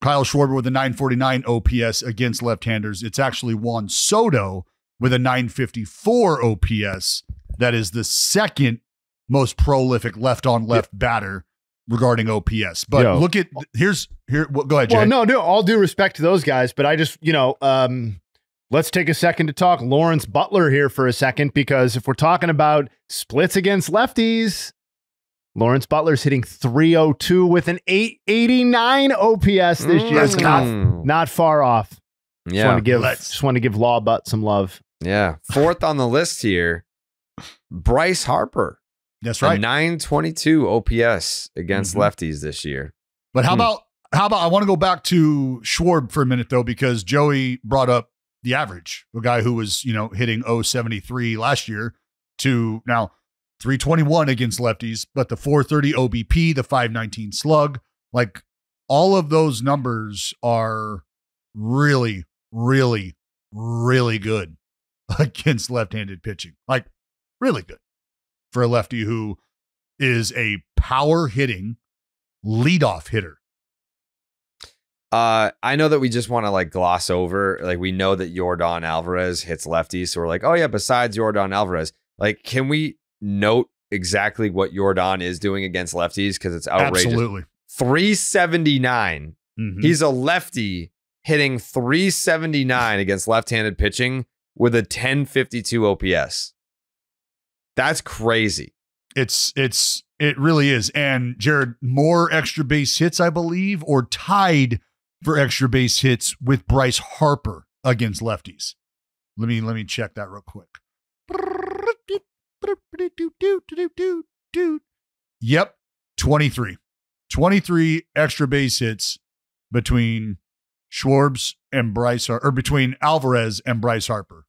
Kyle Schwarber with a 949 OPS against left-handers. It's actually Juan Soto with a 954 OPS. That is the second most prolific left-on-left batter regarding OPS. But look at go ahead, Jay. Well, no, all due respect to those guys, but I just, let's take a second to talk Lawrence Butler here for a second, because if we're talking about splits against lefties, Lawrence Butler's hitting 302 with an 889 OPS this year. It's not far off. Yeah. Just want to give Law Butt some love. Yeah. Fourth on the list here, Bryce Harper. That's right. A 922 OPS against lefties this year. But how about I want to go back to Schwarb for a minute though, because Joey brought up the average, a guy who was, hitting 073 last year to now 321 against lefties, but the 430 OBP, the 519 slug, like all of those numbers are really, really, really good against left-handed pitching. Like really good for a lefty who is a power hitting leadoff hitter. I know that we just want to gloss over, we know that Yordan Alvarez hits lefties. So we're like, oh yeah, besides Yordan Alvarez, can we note exactly what Yordan is doing against lefties? Because it's outrageous. Absolutely. 379. He's a lefty hitting 379 against left-handed pitching with a 1052 OPS. That's crazy. It really is. And Jared, more extra base hits, I believe, or tied for extra base hits with Bryce Harper against lefties. Let me check that real quick. Yep, 23. 23 extra base hits between Schwarbs and between Alvarez and Bryce Harper.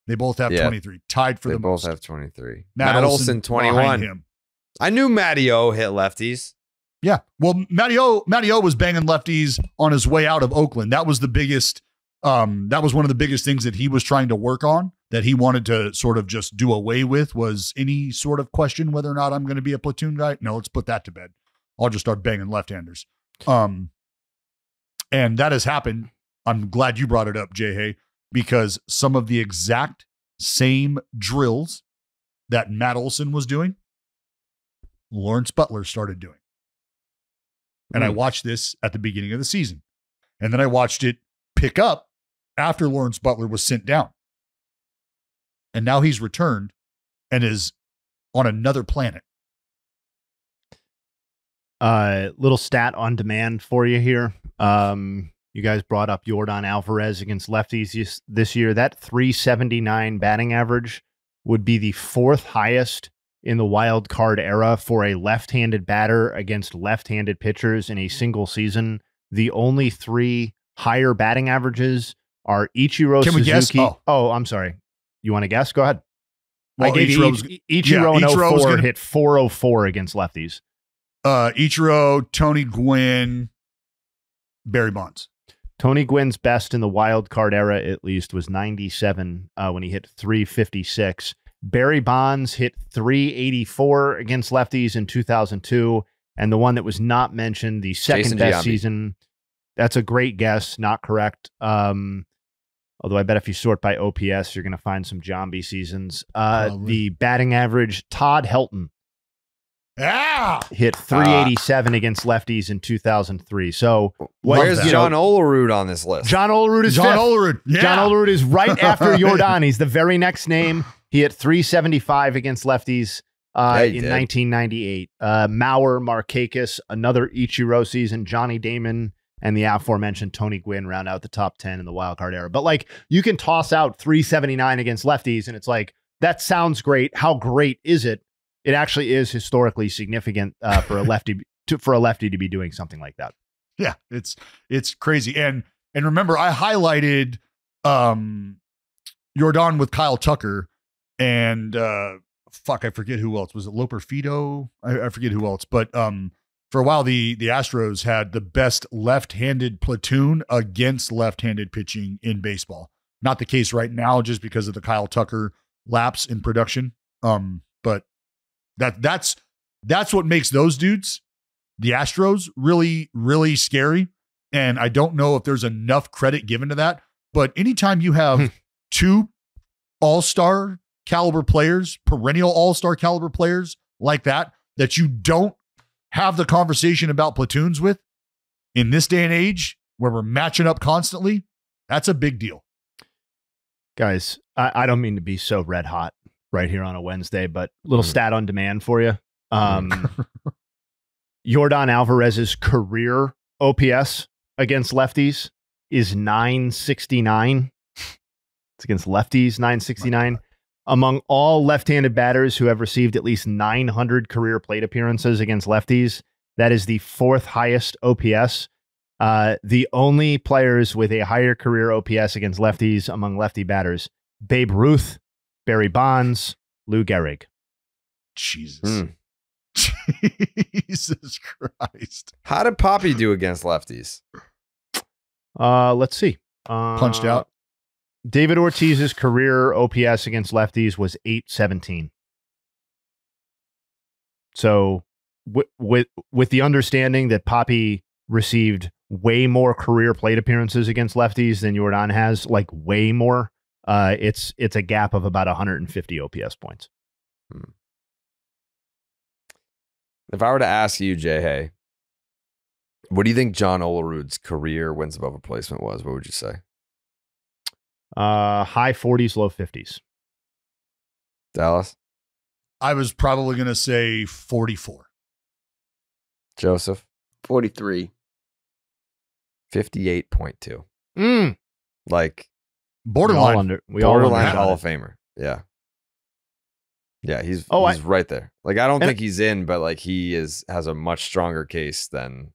They both have 23, tied for the most. They both have 23. Matt Olson 21. I knew Matty O hit lefties. Yeah, well, Matty O was banging lefties on his way out of Oakland. That was the biggest. That was one of the biggest things that he was trying to work on, that he wanted to sort of just do away with, was any sort of question whether or not I'm going to be a platoon guy. No, let's put that to bed. I'll just start banging left-handers. And that has happened. I'm glad you brought it up, Jayhay, because some of the exact same drills that Matt Olson was doing, Lawrence Butler started doing. And I watched this at the beginning of the season. And then I watched it pick up after Lawrence Butler was sent down. And now he's returned and is on another planet. Little stat on demand for you here. You guys brought up Yordan Alvarez against lefties this year. That 379 batting average would be the 4th highest in the wild card era for a left-handed batter against left-handed pitchers in a single season. The only 3 higher batting averages are Ichiro Can we Suzuki. guess? Oh, I'm sorry. You want to guess? Go ahead. Well, I gave Ichiro in 04 hit 404 against lefties. Ichiro, Tony Gwynn, Barry Bonds. Tony Gwynn's best in the wild card era, at least, was 97 when he hit 356. Barry Bonds hit 384 against lefties in 2002. And the one that was not mentioned, the second best season. That's a great guess. Not correct. Although I bet if you sort by OPS, you're going to find some Giambi seasons. The batting average, Todd Helton. Yeah, hit 387 against lefties in 2003. So where's John Olerud on this list? John Olerud is John fifth. Olerud. Yeah. John Olerud is right after Yordan. He's the very next name. He hit 375 against lefties in 1998. Mauer, Markakis, another Ichiro season, Johnny Damon, and the aforementioned Tony Gwynn round out the top 10 in the wild card era. But like, you can toss out 379 against lefties, and it's like, that sounds great. How great is it? It actually is historically significant for a lefty to be doing something like that. Yeah, it's crazy. And remember, I highlighted Yordan with Kyle Tucker and I forget who else. Was it Loper Fido? I forget who else. But for a while, the Astros had the best left-handed platoon against left-handed pitching in baseball. Not the case right now, just because of the Kyle Tucker lapse in production. But that's what makes those dudes, the Astros, really, really scary. And I don't know if there's enough credit given to that. But anytime you have 2 all-star caliber players, perennial all-star caliber players like that you don't have the conversation about platoons with in this day and age where we're matching up constantly, that's a big deal. Guys, I don't mean to be so red hot right here on a Wednesday, but little stat on demand for you. Yordan Alvarez's career OPS against lefties is 969. It's against lefties, 969. Among all left-handed batters who have received at least 900 career plate appearances against lefties, that is the 4th highest OPS. The only players with a higher career OPS against lefties among lefty batters, Babe Ruth, Barry Bonds, Lou Gehrig. Jesus. Jesus Christ. How did Poppy do against lefties? Let's see. Punched out. David Ortiz's career OPS against lefties was 817. So with the understanding that Poppy received way more career plate appearances against lefties than Yordan has, like way more, it's a gap of about 150 OPS points. If I were to ask you, Jayhay, what do you think John Olerud's career wins above replacement was? What would you say? High 40s, low 50s. Dallas? I was probably going to say 44. Joseph? 43. 58.2. Like borderline. Borderline Hall of Famer. Yeah. Yeah, he's right there. Like, I don't think he's in, but like he has a much stronger case than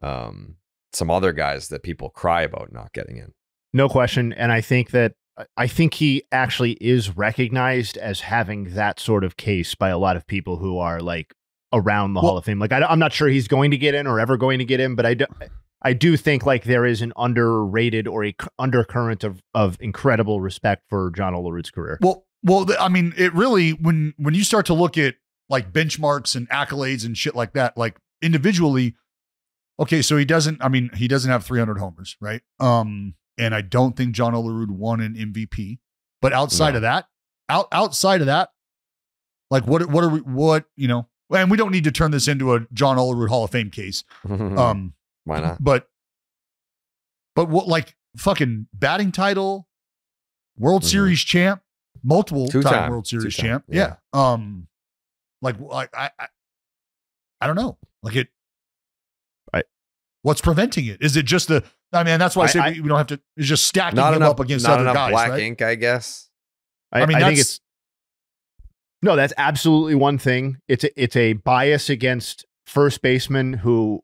some other guys that people cry about not getting in. No question. And I think he actually is recognized as having that sort of case by a lot of people who are like around the Hall of Fame. Like, I'm not sure he's going to get in or ever going to get in, but I do think like there is an underrated or a undercurrent of incredible respect for John Olerud's career. Well, I mean, it really, when you start to look at like benchmarks and accolades and shit like that, like individually, okay, so he doesn't have 300 homers, right? And I don't think John Olerud won an MVP, but outside of that, Like what are we, and we don't need to turn this into a John Olerud Hall of Fame case. Why not? But what, like, fucking batting title, World Series champ, multiple time World Series champ. Yeah. I don't know. Like what's preventing it? Is it just that's why I say we don't have to, it's just stacking him up against other guys, black right? ink, I guess. I think that's absolutely one thing. It's a bias against first basemen who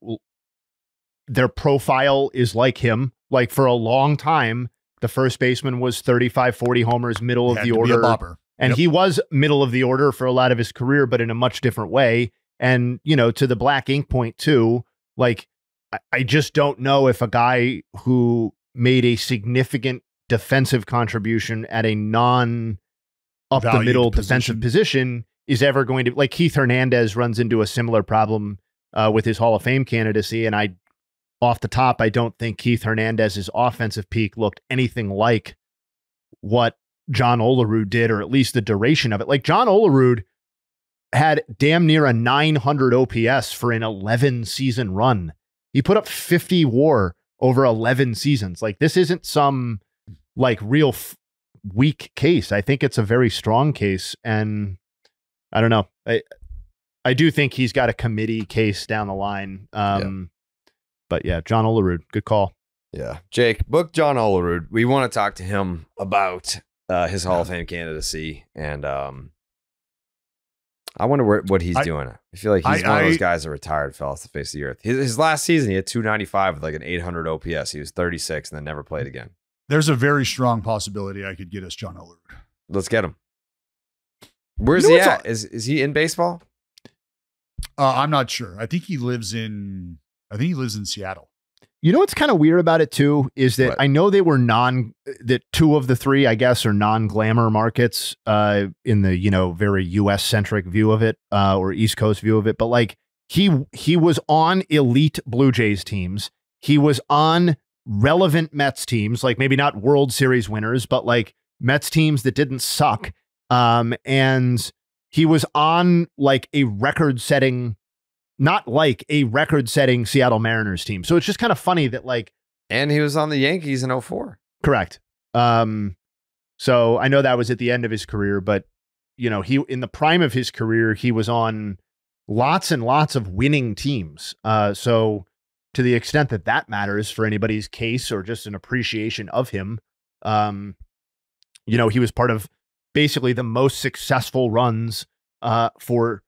their profile is like him. Like for a long time, the first baseman was 35, 40 homers, middle of the order. And he was middle of the order for a lot of his career, but in a much different way. And, to the black ink point too, like, I just don't know if a guy who made a significant defensive contribution at a non up the middle defensive position is ever going to, like, Keith Hernandez runs into a similar problem with his Hall of Fame candidacy. And off the top, I don't think Keith Hernandez's offensive peak looked anything like what John Olerud did, or at least the duration of it. Like, John Olerud had damn near a 900 OPS for an 11 season run. He put up 50 WAR over 11 seasons. Like, this isn't some like real weak case. I think it's a very strong case. And I don't know. I do think he's got a committee case down the line. But yeah, John Olerud, good call. Yeah. Jake, book John Olerud. We want to talk to him about his Hall of Fame candidacy. And I wonder what he's doing. I feel like he's one of those guys that retired, fell off the face of the earth. His last season, he had 295 with like an 800 OPS. He was 36 and then never played again. There's a very strong possibility I could get us John Olerud. Let's get him. Where's he at? Is he in baseball? I'm not sure. I think he lives in Seattle. You know what's kind of weird about it too is that I know they were that two of the three, I guess, are non-glamour markets in the, very US centric view of it, or East Coast view of it. But like he was on elite Blue Jays teams. He was on relevant Mets teams, like maybe not World Series winners, but like Mets teams that didn't suck. And he was on like a record-setting Seattle Mariners team. So it's just kind of funny that like, and he was on the Yankees in 2004. Correct. So I know that was at the end of his career, but he, in the prime of his career, he was on lots and lots of winning teams. So to the extent that matters for anybody's case or just an appreciation of him, he was part of basically the most successful runs for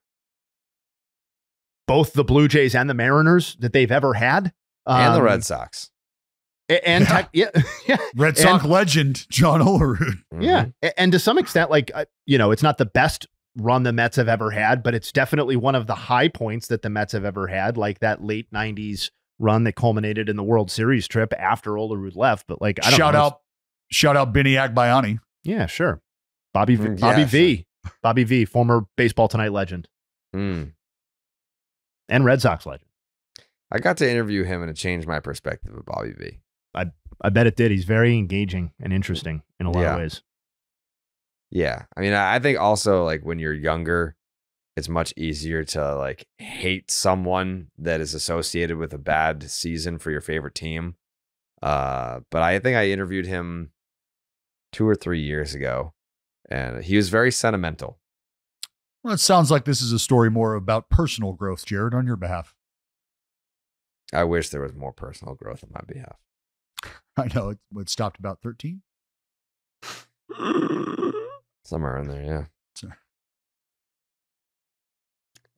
both the Blue Jays and the Mariners that they've ever had. And the Red Sox. Red Sox legend, John Olerud. Yeah. And to some extent, like, it's not the best run the Mets have ever had, but it's definitely one of the high points that the Mets have ever had, like that late 90s run that culminated in the World Series trip after Olerud left. But like, I don't know. Shout out Benny Agbayani. Yeah, sure. Bobby V, former Baseball Tonight legend. And Red Sox legend. I got to interview him and it changed my perspective of Bobby V. I bet it did. He's very engaging and interesting in a lot of ways. Yeah. I mean, I think also like when you're younger, it's much easier to like hate someone that is associated with a bad season for your favorite team. But I think I interviewed him 2 or 3 years ago and he was very sentimental. Well, it sounds like this is a story more about personal growth, Jared, on your behalf. I wish there was more personal growth on my behalf. I know. It stopped about 13. Somewhere in there, yeah.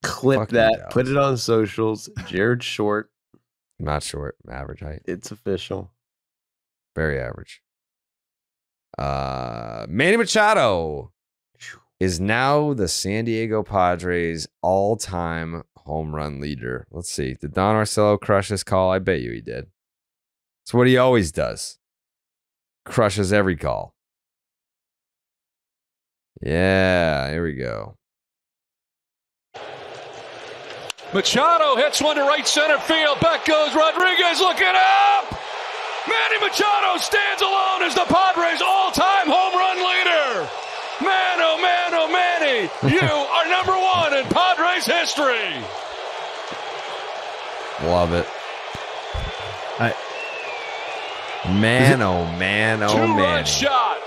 Clip that. Put it on socials. Jared short. Not short. Average height. It's official. Very average. Manny Machado is now the San Diego Padres all-time home run leader. Let's see. Did Don Orsillo crush his call? I bet you he did. It's what he always does. Crushes every call. Yeah, here we go. Machado hits one to right center field. Back goes Rodriguez looking up. Manny Machado stands alone as the Padres all-time home run leader. Man, oh oh, Manny, you are number one in Padres history. Love it. Man, oh, man, oh, man. Two-run shot.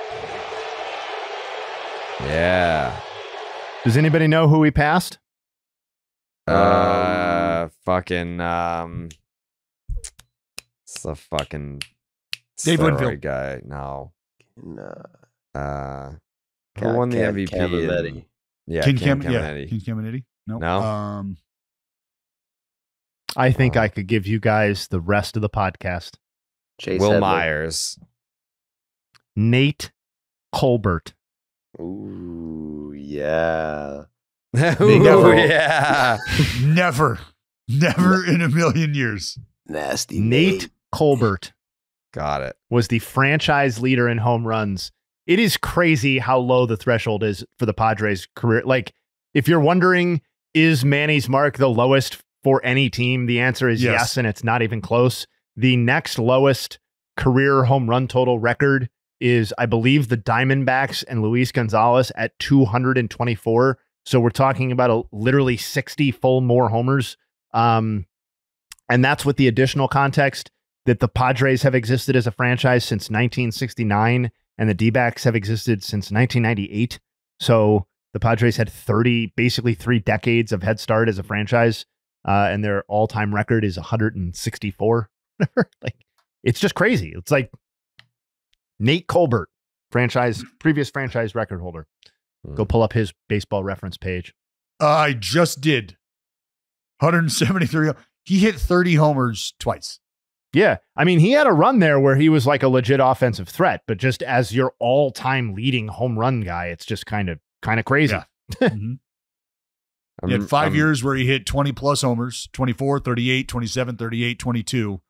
Yeah. Does anybody know who he passed? Fucking, it's the fucking Dave steroid Winfield guy. No. No. Who won the MVP? Caminetti. Yeah, King Cam Caminetti. Caminetti. King Caminetti? No? I think I could give you guys the rest of the podcast. Chase Will Headley. Myers. Nate Colbert. Ooh, yeah. Ooh, yeah. Never in a million years. Nasty Nate Colbert Got it. was the franchise leader in home runs. It is crazy how low the threshold is for the Padres career. Like, if you're wondering, is Manny's mark the lowest for any team? The answer is yes, and it's not even close. The next lowest career home run total record is, I believe, the Diamondbacks and Luis Gonzalez at 224. So we're talking about literally 60 full more homers. And that's with the additional context that the Padres have existed as a franchise since 1969 and the D-backs have existed since 1998. So the Padres had basically 3 decades of head start as a franchise. And their all-time record is 164. Like, it's just crazy. It's like Nate Colbert, previous franchise record holder. Go pull up his baseball reference page. I just did. 173. He hit 30 homers twice. Yeah. I mean, he had a run there where he was like a legit offensive threat, but just as your all-time leading home run guy, it's just kind of crazy. Yeah. Mm-hmm. He had 5 years where he hit 20 plus homers, 24, 38, 27, 38, 22.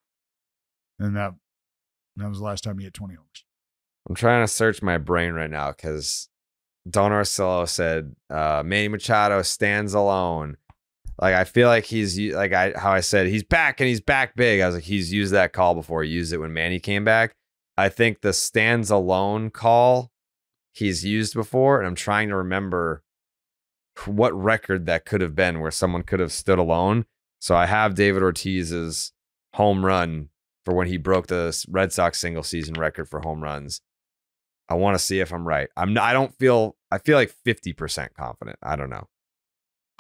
And that was the last time he hit 20 homers. I'm trying to search my brain right now because Don Orsillo said Manny Machado stands alone. Like, I feel like he's like how I said he's back and he's back big. I was like, he's used that call before. He used it when Manny came back. I think the stands alone call he's used before, and I'm trying to remember what record that could have been where someone could have stood alone. So I have David Ortiz's home run for when he broke the Red Sox single season record for home runs. I want to see if I'm right. I feel like 50% confident. I don't know.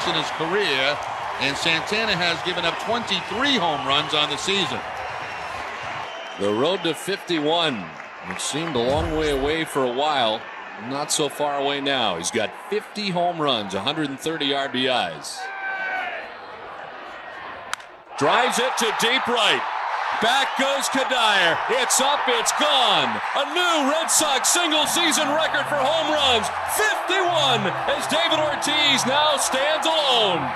In his career, and Santana has given up 23 home runs on the season. The road to 51. It seemed a long way away for a while. Not so far away now. He's got 50 home runs, 130 RBIs. Drives it to deep right. Back goes Kadire. It's up, it's gone. A new Red Sox single season record for home runs. 51 as David Ortiz now stands alone.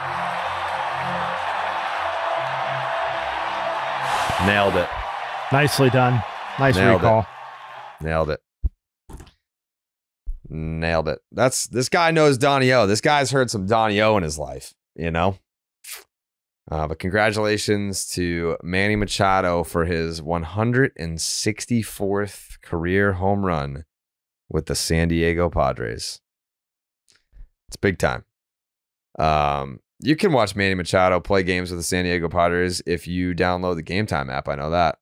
Nailed it. Nicely done. Nice Nailed recall. Nailed it. This guy knows Donnie O. This guy's heard some Donnie O in his life, you know? But congratulations to Manny Machado for his 164th career home run with the San Diego Padres. It's big time. You can watch Manny Machado play games with the San Diego Padres if you download the Game Time app. I know that.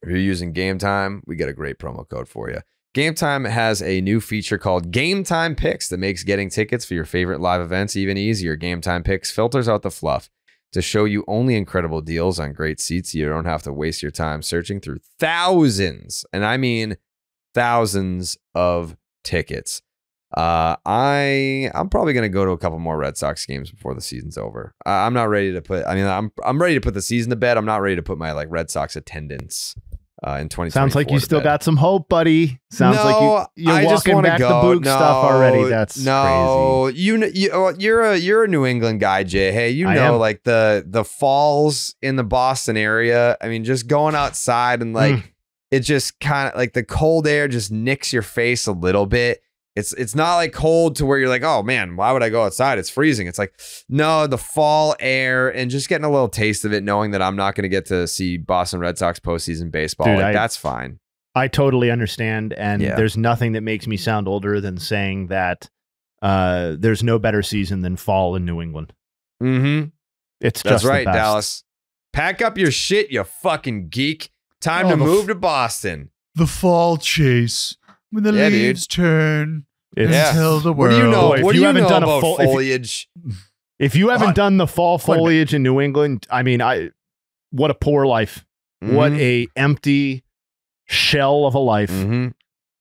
If you're using Game Time, we got a great promo code for you. Game Time has a new feature called Game Time Picks that makes getting tickets for your favorite live events even easier. Game Time Picks filters out the fluff to show you only incredible deals on great seats. You don't have to waste your time searching through thousands, and I mean thousands of tickets. I'm probably going to go to a couple more Red Sox games before the season's over. I'm not ready to put, I'm ready to put the season to bed. I'm not ready to put my like Red Sox attendance in 2024. Sounds like you still got some hope, buddy. Sounds No, like you're I just walking wanna back go. the Boog No, stuff already. That's no, crazy. you're a New England guy, Jay. Hey, I am. like the falls in the Boston area. I mean, just going outside and like it just kind of like the cold air just nicks your face a little bit. It's not like cold to where you're like, oh man, why would I go outside? It's freezing. It's like, no, the fall air and just getting a little taste of it, knowing that I'm not going to get to see Boston Red Sox postseason baseball. Dude, that's fine. I totally understand. And Yeah. there's nothing that makes me sound older than saying that there's no better season than fall in New England. Mm-hmm. It's That's just the right, best. Dallas. Pack up your shit, you fucking geek. Time Oh, to the move to Boston. The fall chase when the Yeah, dude. leaves turn and It's- tell the What world. do you know? Boy, if What do you you haven't know done a about full- if you- foliage? If you haven't done the fall Wait a minute. foliage in New England, I mean, what a poor life. What Mhm. a empty shell of a life. Mhm.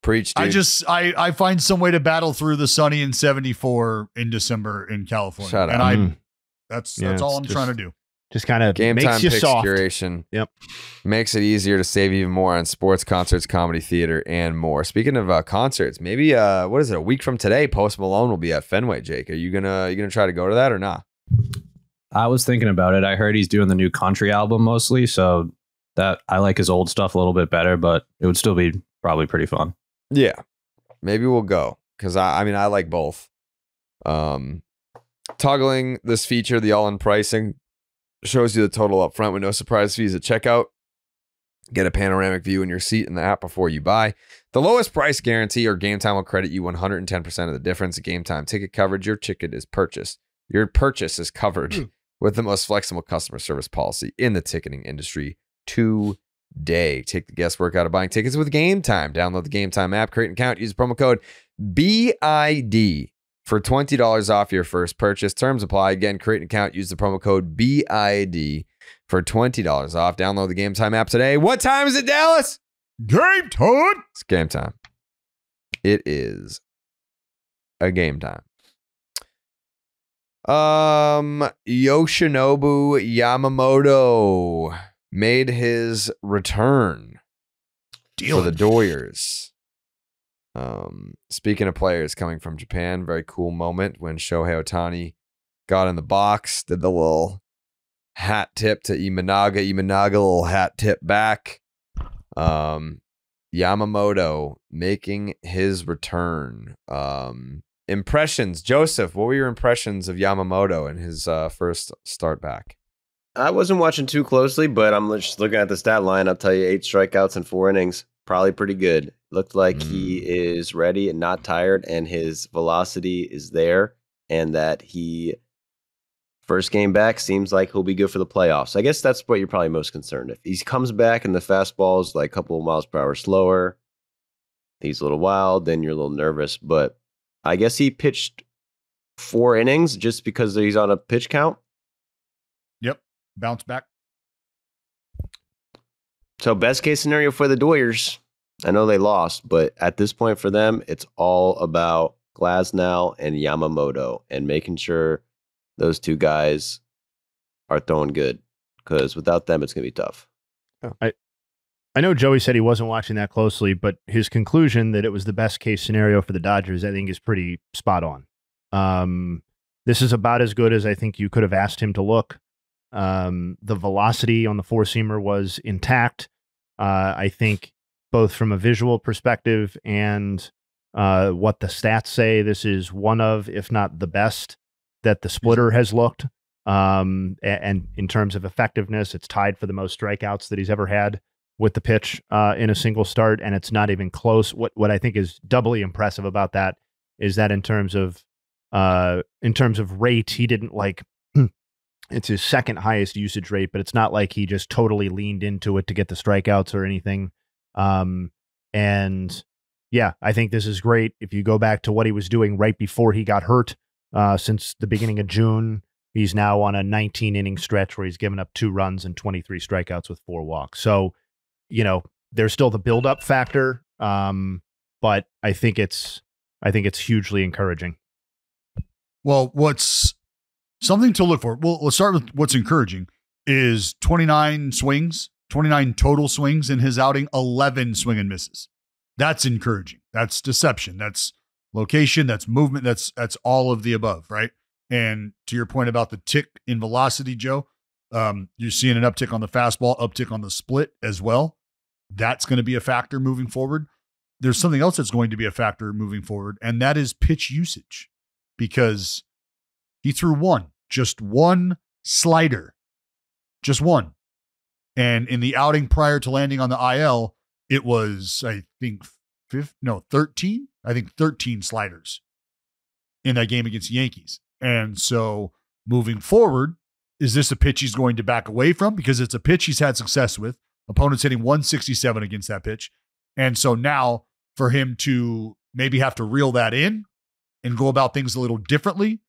Preach, dude. I find some way to battle through the sunny and 74 in December in California. Shut and up. Mm. that's Yeah, all it's I'm just- trying to do. Just kind of Game makes time you picks soft. curation. Yep. Makes it easier to save even more on sports, concerts, comedy, theater, and more. Speaking of concerts, maybe what is it? A week from today, Post Malone will be at Fenway. Jake, are you gonna try to go to that or not? I was thinking about it. I heard he's doing the new country album mostly, so that I like his old stuff a little bit better, but it would still be probably pretty fun. Yeah, maybe we'll go because I mean I like both. Toggling this feature, the all-in pricing shows you the total up front with no surprise fees at checkout. Get a panoramic view in your seat in the app before you buy. The lowest price guarantee or Game Time will credit you 110% of the difference. Game Time ticket coverage, your ticket is purchased. Your purchase is covered with the most flexible customer service policy in the ticketing industry today. Take the guesswork out of buying tickets with Game Time. Download the Game Time app, create an account, use the promo code BID for $20 off your first purchase. Terms apply. Again, create an account, use the promo code BID for $20 off. Download the Game Time app today. What time is it, Dallas? Game time. It's game time. It is a game time. Yoshinobu Yamamoto made his return for the Doyers. Speaking of players coming from Japan, very cool moment when Shohei Ohtani got in the box, did the little hat tip to Imanaga. Imanaga, little hat tip back. Yamamoto making his return. Impressions, Joseph, what were your impressions of Yamamoto in his first start back? I wasn't watching too closely, but I'm just looking at the stat line. I'll tell you, 8 strikeouts in 4 innings. Probably pretty good. Looked like he is ready and not tired, and his velocity is there, and that first game back seems like he'll be good for the playoffs. I guess that's what you're probably most concerned. If he comes back and the fastball is like a couple of miles per hour slower, he's a little wild, then you're a little nervous. But I guess he pitched 4 innings just because he's on a pitch count. Yep. Bounce back. So best case scenario for the Doyers. I know they lost, but at this point for them, it's all about Glasnow and Yamamoto and making sure those 2 guys are throwing good, because without them, it's going to be tough. I know Joey said he wasn't watching that closely, but his conclusion that it was the best case scenario for the Dodgers, I think, is pretty spot on. This is about as good as I think you could have asked him to look. The velocity on the 4-seamer was intact. I think both from a visual perspective and what the stats say, this is one of, if not the best, that the splitter has looked. And in terms of effectiveness, it's tied for the most strikeouts that he's ever had with the pitch in a single start, and it's not even close. What I think is doubly impressive about that is that in terms of rate, he didn't like. It's his second highest usage rate, but it's not like he just totally leaned into it to get the strikeouts or anything. And yeah, I think this is great. If you go back to what he was doing right before he got hurt, since the beginning of June, he's now on a 19-inning stretch where he's given up 2 runs and 23 strikeouts with 4 walks. So, you know, there's still the build-up factor, but I think it's hugely encouraging. Well, what's something to look for? Well, let's start with what's encouraging is 29 total swings in his outing, 11 swing and misses. That's encouraging. That's deception. That's location. That's movement. That's all of the above, right? And to your point about the tick in velocity, Joe, you're seeing an uptick on the fastball, uptick on the split as well. That's going to be a factor moving forward. There's something else that's going to be a factor moving forward, and that is pitch usage, because he threw just one slider, just one. And in the outing prior to landing on the IL, it was, I think, 13. I think 13 sliders in that game against the Yankees. And so moving forward, is this a pitch he's going to back away from? Because it's a pitch he's had success with. Opponents hitting 167 against that pitch. And so now for him to maybe have to reel that in and go about things a little differently,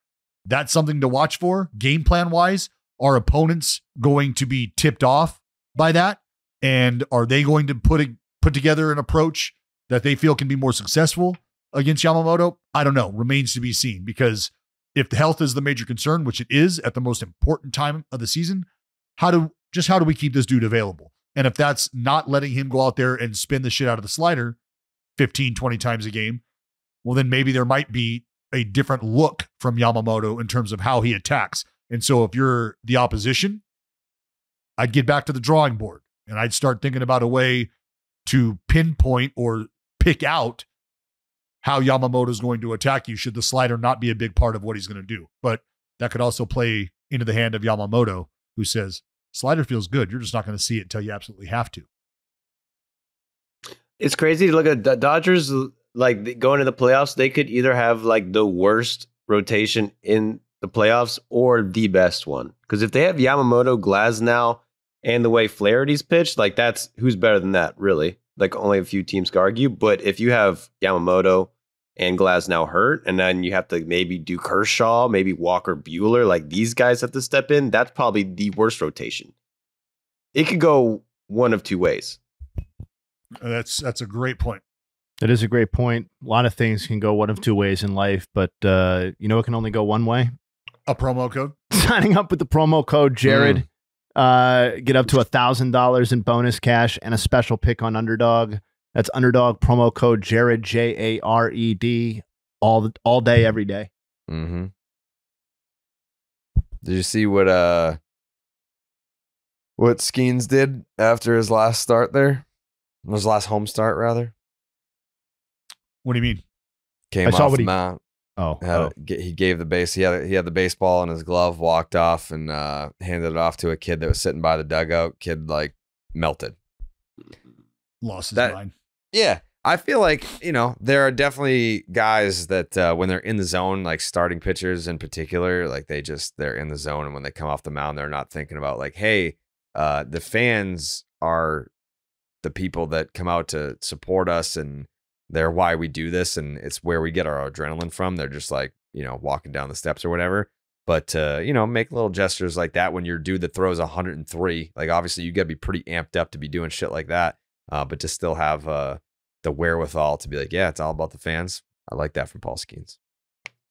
that's something to watch for. Game plan wise, are opponents going to be tipped off by that? And are they going to put together an approach that they feel can be more successful against Yamamoto? I don't know. Remains to be seen, because if the health is the major concern, which it is at the most important time of the season, how do we keep this dude available? And if that's not letting him go out there and spin the shit out of the slider 15, 20 times a game, well, then maybe there might be a different look from Yamamoto in terms of how he attacks. And so if you're the opposition, I'd get back to the drawing board and I'd start thinking about a way to pinpoint or pick out how Yamamoto is going to attack you should the slider not be a big part of what he's going to do. But that could also play into the hand of Yamamoto, who says, slider feels good. You're just not going to see it until you absolutely have to. It's crazy to look at the Dodgers, like going to the playoffs. They could either have like the worst rotation in the playoffs or the best one. Because if they have Yamamoto, Glasnow, and the way Flaherty's pitched, like that's who's better than that, really. Like only a few teams could argue. But if you have Yamamoto and Glasnow hurt, and then you have to maybe do Kershaw, maybe Walker Buehler, like these guys have to step in, that's probably the worst rotation. It could go one of two ways. That's a great point. That is a great point. A lot of things can go one of two ways in life, but it can only go one way. A promo code. Signing up with the promo code Jared. Get up to $1,000 in bonus cash and a special pick on Underdog. That's Underdog, promo code Jared, Jared, all day, every day. Mm-hmm. Did you see what Skenes did after his last start there? His last home start, rather. What do you mean? Came off the mound. He gave the base. He had the baseball in his glove. Walked off and handed it off to a kid that was sitting by the dugout. Kid like melted. Lost his mind. Yeah, I feel like there are definitely guys that when they're in the zone, like starting pitchers in particular, like they're in the zone, and when they come off the mound, they're not thinking about like, hey, the fans are the people that come out to support us, and they're why we do this, and it's where we get our adrenaline from. They're just like, walking down the steps or whatever. But make little gestures like that when you're a dude that throws 103. Like obviously you got to be pretty amped up to be doing shit like that. But to still have the wherewithal to be like, yeah, it's all about the fans. I like that from Paul Skenes.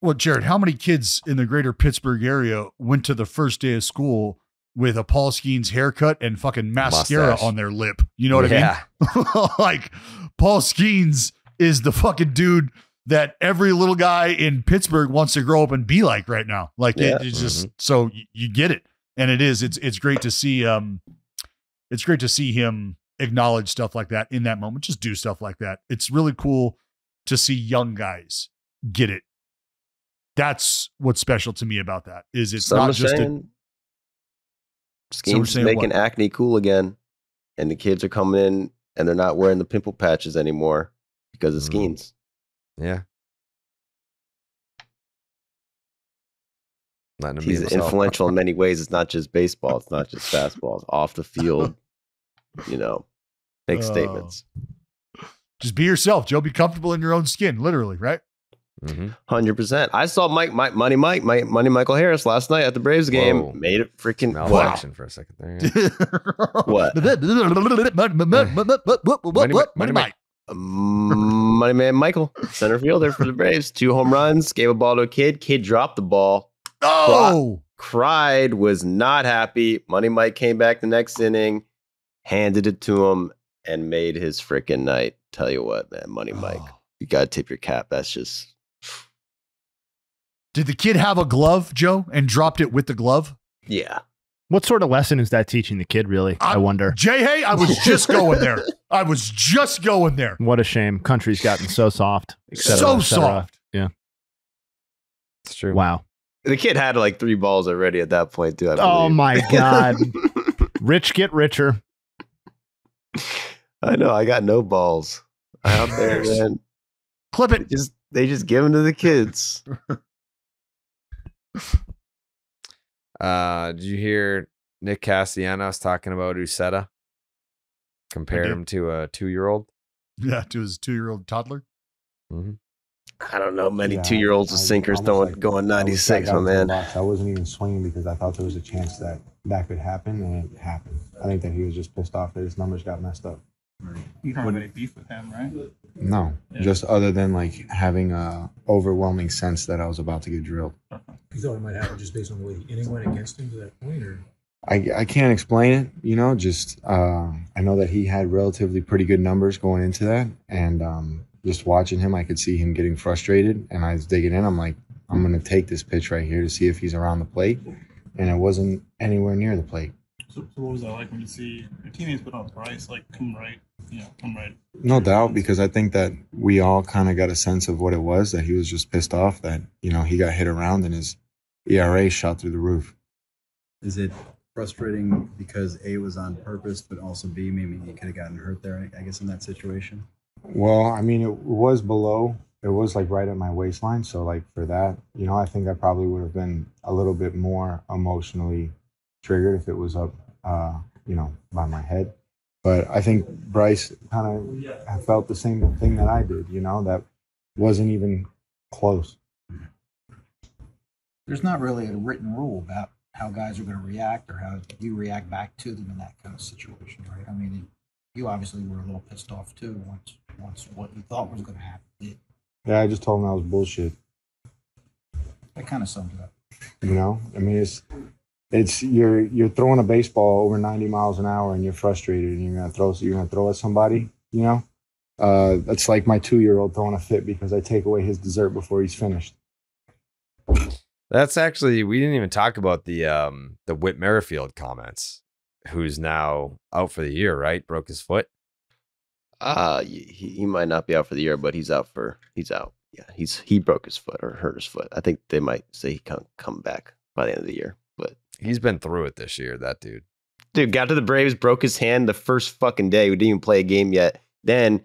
Well, Jared, how many kids in the greater Pittsburgh area went to the first day of school with a Paul Skenes haircut and fucking mascara on their lip? You know what I mean? Like Paul Skenes is the fucking dude that every little guy in Pittsburgh wants to grow up and be like right now. Like it's just so you get it. And it's great to see it's great to see him acknowledge stuff like that in that moment. Just do stuff like that. It's really cool to see young guys get it. That's what's special to me about that. Is it's not just Skenes is making acne cool again, and the kids are coming in and they're not wearing the pimple patches anymore because of Skenes. Yeah. He's influential in many ways. It's not just baseball. It's not just fastball. It's off the field, big statements. Just be yourself, Joe. Be comfortable in your own skin, literally, right? 100%. I saw Money Michael Harris last night at the Braves game. Whoa. Made it freaking malfunction for a second there. What? Money Mike. Money Man Michael, center fielder for the Braves. 2 home runs, gave a ball to a kid. Kid dropped the ball. Oh! Cried, was not happy. Money Mike came back the next inning, handed it to him, and made his freaking night. Tell you what, man, Money Mike, you got to tip your cap. That's just... Did the kid have a glove, Joe, and dropped it with the glove? Yeah. What sort of lesson is that teaching the kid, really? I wonder. Jayhay, I was just going there. What a shame. Country's gotten so soft. Soft. Yeah. It's true. Wow. The kid had like 3 balls already at that point, too. I believe. Oh, my God. Rich get richer. I know. I got no balls out there, man. Clip it. They just give them to the kids. Did you hear Nick Castellanos talking about Uceta? Compared him to a 2-year-old. Yeah, to his 2-year-old toddler. Mm-hmm. I don't know. Many 2-year-olds with sinkers going 96, my man. I wasn't even swinging because I thought there was a chance that could happen, and it happened. I think that he was just pissed off that his numbers got messed up. You don't have any beef with him, right? No, just other than like having a overwhelming sense that I was about to get drilled. You thought it might happen just based on the way the inning went against him to that point, or? I can't explain it, you know, just I know that he had relatively pretty good numbers going into that, and just watching him, I could see him getting frustrated, and I was digging in. I'm like, I'm going to take this pitch right here to see if he's around the plate, and it wasn't anywhere near the plate. So what was that like when you see your teammates put on Bryce, like come right? No doubt, because I think that we all kind of got a sense of what it was, that he was just pissed off that, you know, he got hit around and his ERA shot through the roof. Is it frustrating because A, was on purpose, but also B, maybe he could have gotten hurt there, I guess, in that situation? Well, I mean, it was below. It was like right at my waistline. So like for that, you know, I think I probably would have been a little bit more emotionally triggered if it was up, you know, by my head. But I think Bryce kind of felt the same thing that I did, you know, that wasn't even close. There's not really a written rule about how guys are going to react or how you react back to them in that kind of situation, right? I mean, you obviously were a little pissed off too once what you thought was going to happen did. Yeah, I just told him that was bullshit. That kind of sums it up. You know, I mean, it's you're throwing a baseball over 90 miles an hour and you're frustrated and you're gonna throw at somebody. You know, that's like my 2-year-old throwing a fit because I take away his dessert before he's finished. That's actually, we didn't even talk about the Whit Merrifield comments, who's now out for the year, right? Broke his foot. He might not be out for the year, but he's out. Yeah, he broke his foot or hurt his foot. I think they might say he can't come back by the end of the year, but he's been through it this year, that dude. Dude got to the Braves, broke his hand the first fucking day. We didn't even play a game yet. Then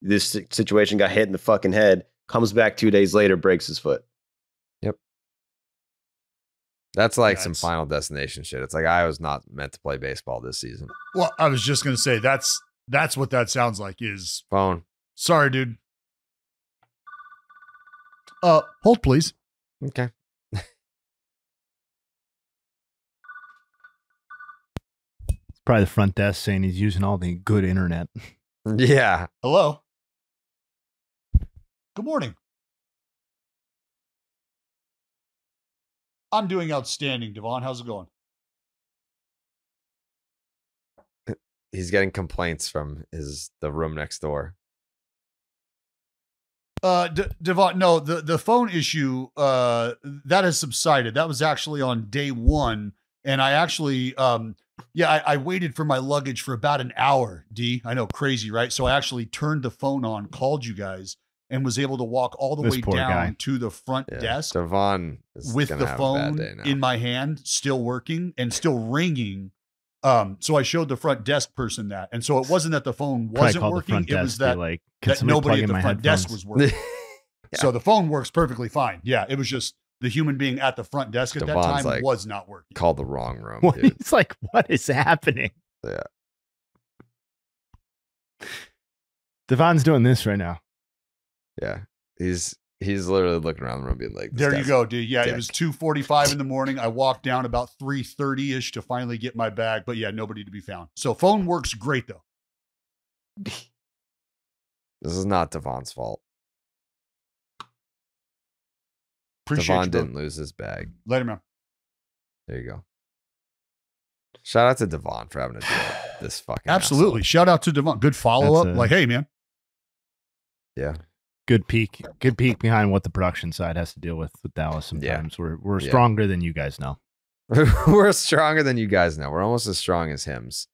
this situation got hit in the fucking head, comes back 2 days later, breaks his foot. Yep. That's like some Final Destination shit. It's like I was not meant to play baseball this season. Well, I was just going to say that's what that sounds like is phone. Sorry, dude. Hold, please. Okay. It's probably the front desk saying he's using all the good internet. Yeah. Hello. Good morning. I'm doing outstanding, De'Von. How's it going? He's getting complaints from the room next door. De'Von, no, the phone issue that has subsided. That was actually on day one, and I actually, I waited for my luggage for about an hour. D, I know, crazy, right? So I actually turned the phone on, called you guys, and was able to walk all the way down to the front desk. De'Von is with the phone in my hand, still working and still ringing. So I showed the front desk person that. And so it wasn't that the phone wasn't working. It was that, that nobody at the front desk was working. So the phone works perfectly fine. Yeah. It was just the human being at the front desk at that time was not working. Called the wrong room. Dude. It's like, what is happening? Yeah. Devon's doing this right now. Yeah. He's literally looking around the room being like, there you go, dude. Yeah, it was 2:45 in the morning. I walked down about 3:30-ish to finally get my bag. But yeah, nobody to be found. So phone works great, though. This is not Devon's fault. De'Von didn't lose his bag. Let him know. There you go. Shout out to De'Von for having to do this fucking Absolutely. asshole. Shout out to De'Von. Good follow-up. Like, hey, man. Yeah. Good peek behind what the production side has to deal with Dallas sometimes. Yeah. We're stronger than you guys know. We're stronger than you guys know. We're almost as strong as Hims.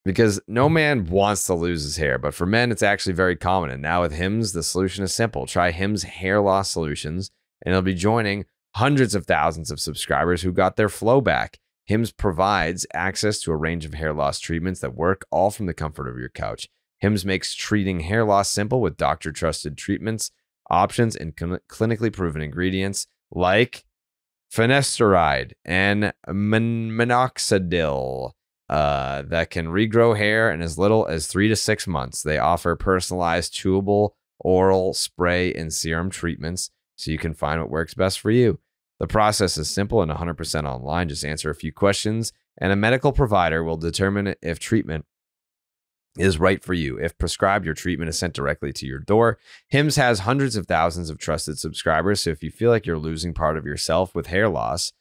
Because no man wants to lose his hair, but for men, it's actually very common. And now with Hims, the solution is simple. Try Hims Hair Loss Solutions, and it'll be joining hundreds of thousands of subscribers who got their flow back. Hims provides access to a range of hair loss treatments that work all from the comfort of your couch. Hims makes treating hair loss simple with doctor-trusted treatments, options, and clinically proven ingredients like finasteride and minoxidil that can regrow hair in as little as 3 to 6 months. They offer personalized chewable, oral, spray, and serum treatments so you can find what works best for you. The process is simple and 100% online. Just answer a few questions, and a medical provider will determine if treatment is right for you. If prescribed, your treatment is sent directly to your door. Hims has hundreds of thousands of trusted subscribers, so if you feel like you're losing part of yourself with hair loss,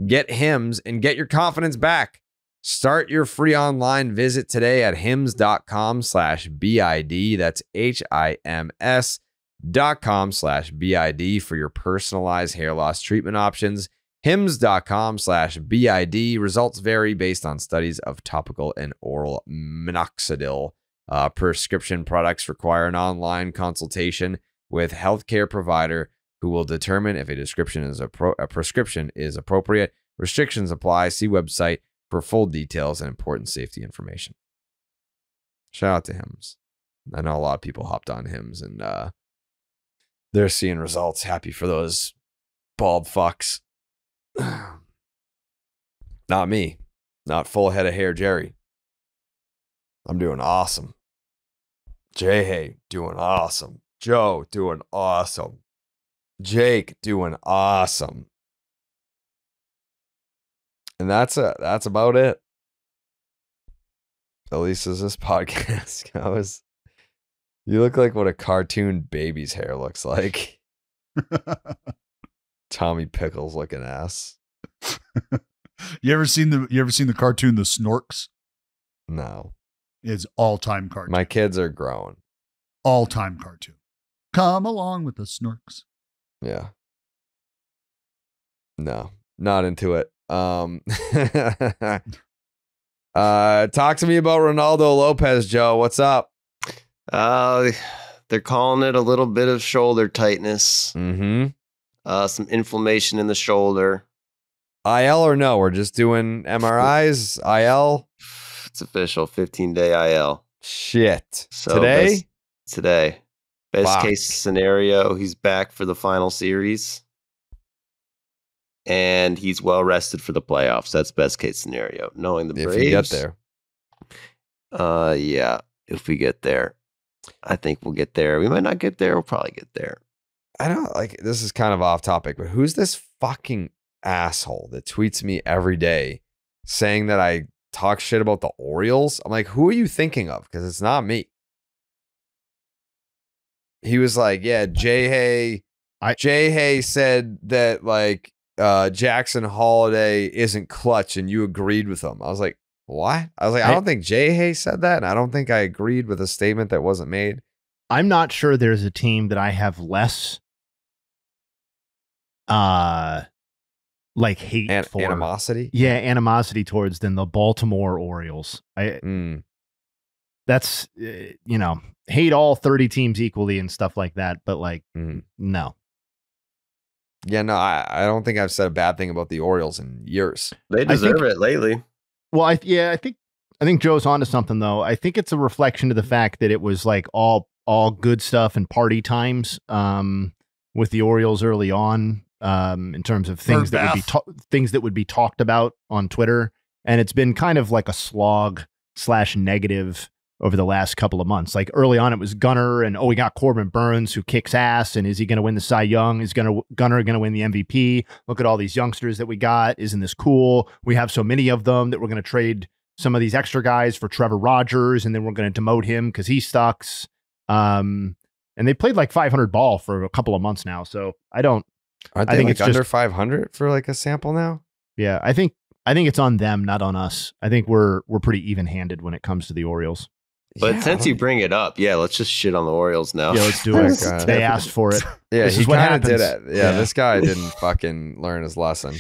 get Hims and get your confidence back. Start your free online visit today at hims.com/BID. That's HIMS.com/BID for your personalized hair loss treatment options. hims.com/BID. Results vary based on studies of topical and oral minoxidil. Prescription products require an online consultation with healthcare provider who will determine if a prescription is appropriate. Restrictions apply. See website for full details and important safety information. Shout out to Hims. I know a lot of people hopped on Hims and they're seeing results. Happy for those bald fucks. Not me. Not full head of hair, Jerry. I'm doing awesome. Jayhay doing awesome. Joe doing awesome. Jake doing awesome. And that's about it. At least as this podcast goes. You look like what a cartoon baby's hair looks like. Tommy Pickles looking ass. You ever seen the cartoon The Snorks? No. It's all-time cartoon. My kids are grown. All-time cartoon. Come along with the Snorks. Yeah. No, not into it. Talk to me about Ronaldo Lopez, Joe. What's up? They're calling it a little bit of shoulder tightness. Mm-hmm. Some inflammation in the shoulder. IL or no? We're just doing MRIs. IL. It's official. 15-day IL. Shit. So today. Today. Best Fuck. case scenario, he's back for the final series. And he's well rested for the playoffs. That's best case scenario. Knowing the Braves. If you get there. Yeah. If we get there. I think we'll get there. We might not get there. We'll probably get there. I don't like, this is kind of off topic, but who's this fucking asshole that tweets me every day saying that I talk shit about the Orioles? I'm like, who are you thinking of? Because it's not me. He was like, yeah, Jayhay said that like Jackson Holiday isn't clutch and you agreed with him. I was like, what? I was like, I don't think Jayhay said that. And I don't think I agreed with a statement that wasn't made. I'm not sure there's a team that I have less like hate for. Animosity? Yeah, animosity towards than the Baltimore Orioles. That's, hate all 30 teams equally and stuff like that. But like, no. Yeah, no, I don't think I've said a bad thing about the Orioles in years. They deserve it lately. Well, I think Joe's onto something though. I think it's a reflection of the fact that it was like all good stuff and party times with the Orioles early on in terms of things that would be talked about on Twitter, and it's been kind of like a slog / negative over the last couple of months. Like early on, it was Gunnar and we got Corbin Burns who kicks ass, and is he going to win the Cy Young? Is Gunnar going to win the MVP? Look at all these youngsters that we got. Isn't this cool? We have so many of them that we're going to trade some of these extra guys for Trevor Rogers, and then we're going to demote him because he sucks. And they played like 500 ball for a couple of months now. So I think it's under 500 for like a sample now. Yeah, I think it's on them, not on us. I think we're pretty even-handed when it comes to the Orioles. But since you bring it up, let's just shit on the Orioles now. Yeah, let's do it. They asked for it. Yeah, this he is what kind of happens. did it. Yeah, this guy didn't fucking learn his lesson.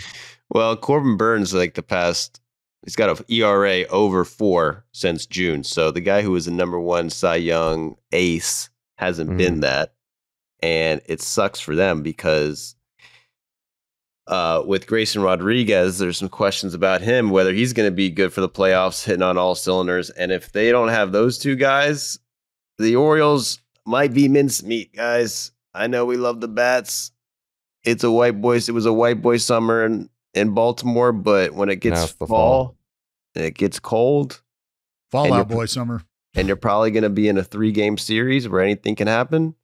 Well, Corbin Burns, like he's got an ERA over 4 since June. So the guy who was the #1 Cy Young ace hasn't been that. And it sucks for them because with Grayson Rodriguez, there's some questions about him, whether he's going to be good for the playoffs, hitting on all cylinders. And if they don't have those two guys, the Orioles might be mincemeat, guys. I know we love the bats. It was a white boy summer in Baltimore, but when it gets fall and it gets cold, Fallout Boy summer. And you're probably going to be in a 3-game series where anything can happen.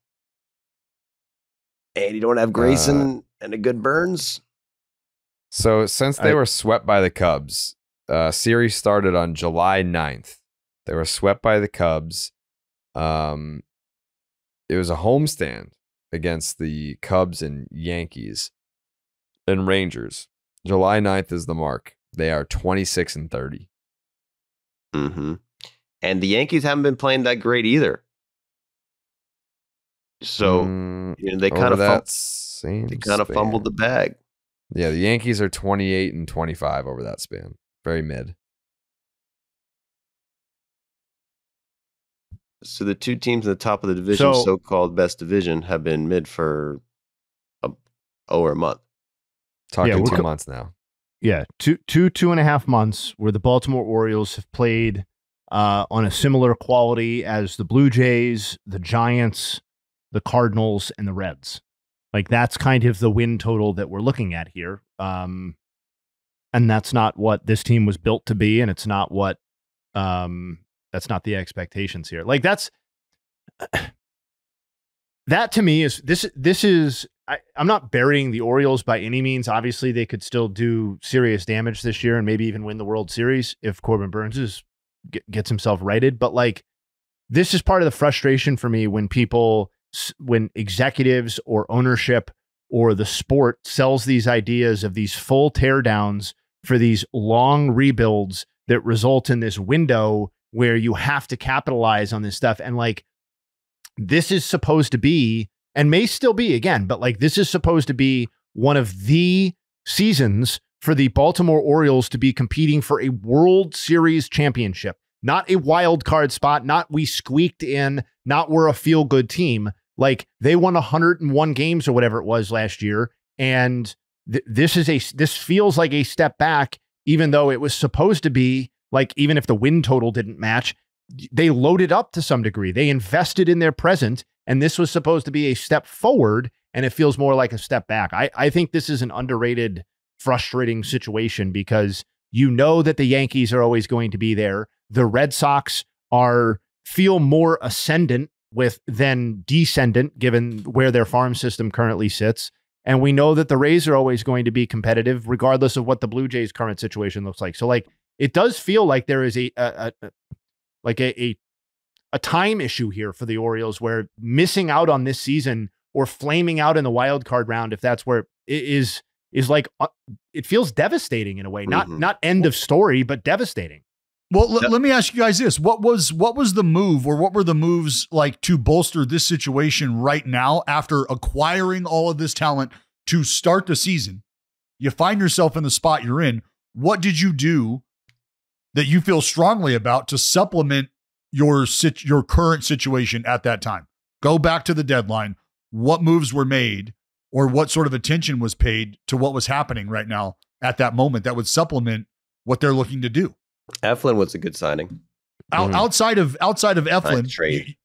And you don't have Grayson and a good Burns. So since they were swept by the Cubs, series started on July 9th. They were swept by the Cubs. It was a homestand against the Cubs and Yankees and Rangers. July 9th is the mark. They are 26-30. Mm-hmm. And the Yankees haven't been playing that great either. So they kind of fumbled the bag. Yeah, the Yankees are 28-25 over that span. Very mid. So the two teams in the top of the division, so-called best division, have been mid for over a month. Talking 2 months now. Yeah, 2.5 months where the Baltimore Orioles have played on a similar quality as the Blue Jays, the Giants, the Cardinals, and the Reds. Like, that's kind of the win total that we're looking at here. And that's not what this team was built to be, and it's not what that's not the expectations here. Like, that to me is this is I'm not burying the Orioles by any means. Obviously, they could still do serious damage this year and maybe even win the World Series if Corbin Burns gets himself righted. But like, this is part of the frustration for me when executives or ownership or the sport sells these ideas of these full teardowns for these long rebuilds that result in this window where you have to capitalize on this stuff. And like, this is supposed to be, and may still be again, but like, this is supposed to be one of the seasons for the Baltimore Orioles to be competing for a World Series championship, not a wild card spot, not we squeaked in, not we're a feel good team. Like, they won 101 games or whatever it was last year. And this feels like a step back, even though it was supposed to be like, even if the win total didn't match, they loaded up to some degree. They invested in their present, and this was supposed to be a step forward, and it feels more like a step back. I think this is an underrated, frustrating situation because you know that the Yankees are always going to be there. The Red Sox feel more ascendant than descendant, given where their farm system currently sits. And we know that the Rays are always going to be competitive, regardless of what the Blue Jays' current situation looks like. So, like, it does feel like there is a time issue here for the Orioles, where missing out on this season or flaming out in the wild card round, if that's where it is like, it feels devastating in a way. Not end of story, but devastating. Well, let me ask you guys this. What was the move, or what were the moves like to bolster this situation right now after acquiring all of this talent to start the season? You find yourself in the spot you're in. What did you do that you feel strongly about to supplement your current situation at that time? Go back to the deadline. What moves were made, or what sort of attention was paid to what was happening right now at that moment that would supplement what they're looking to do? Eflin was a good signing. Outside of Eflin, trade.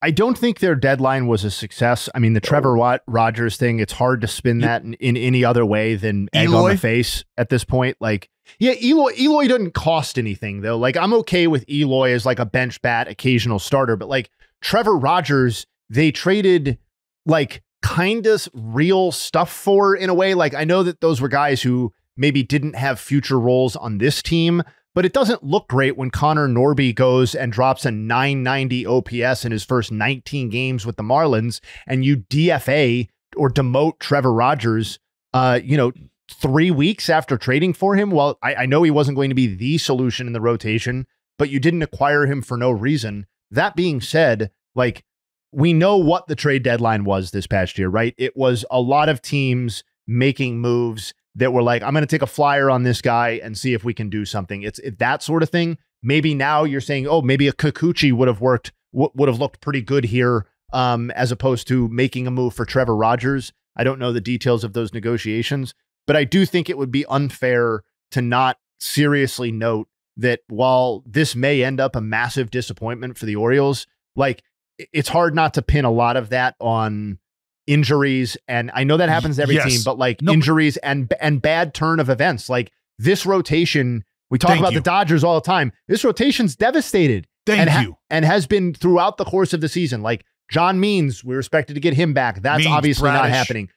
I don't think their deadline was a success. I mean, the Trevor Rogers thing, it's hard to spin that in any other way than egg on the face at this point. Like, yeah, Eloy doesn't cost anything though. Like, I'm okay with Eloy as like a bench bat, occasional starter, but like Trevor Rogers, they traded like kind of real stuff for, in a way. Like, I know that those were guys who maybe didn't have future roles on this team, but it doesn't look great when Connor Norby goes and drops a 990 OPS in his first 19 games with the Marlins, and you DFA or demote Trevor Rogers, 3 weeks after trading for him. Well, I know he wasn't going to be the solution in the rotation, but you didn't acquire him for no reason. That being said, like, we know what the trade deadline was this past year, right? It was a lot of teams making moves that were like, I'm going to take a flyer on this guy and see if we can do something. It's that sort of thing. Maybe now you're saying, oh, maybe a Kikuchi would have looked pretty good here as opposed to making a move for Trevor Rogers. I don't know the details of those negotiations, but I do think it would be unfair to not seriously note that while this may end up a massive disappointment for the Orioles, like it's hard not to pin a lot of that on injuries. And I know that happens to every team, but like injuries and bad turn of events. Like this rotation, we talk about the Dodgers all the time. This rotation's devastated. And has been throughout the course of the season. Like John Means, we're expected to get him back. That's obviously not happening.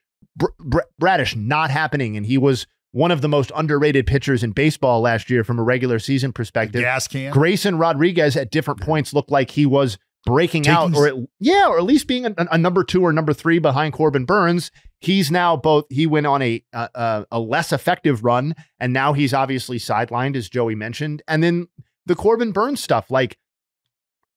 Bradish, not happening. And he was one of the most underrated pitchers in baseball last year from a regular season perspective. Gas can. Grayson Rodriguez at different points looked like he was breaking out, or at least being a number 2 or number 3 behind Corbin Burns. He's now he went on a less effective run, and now he's obviously sidelined, as Joey mentioned. And then the Corbin Burns stuff, like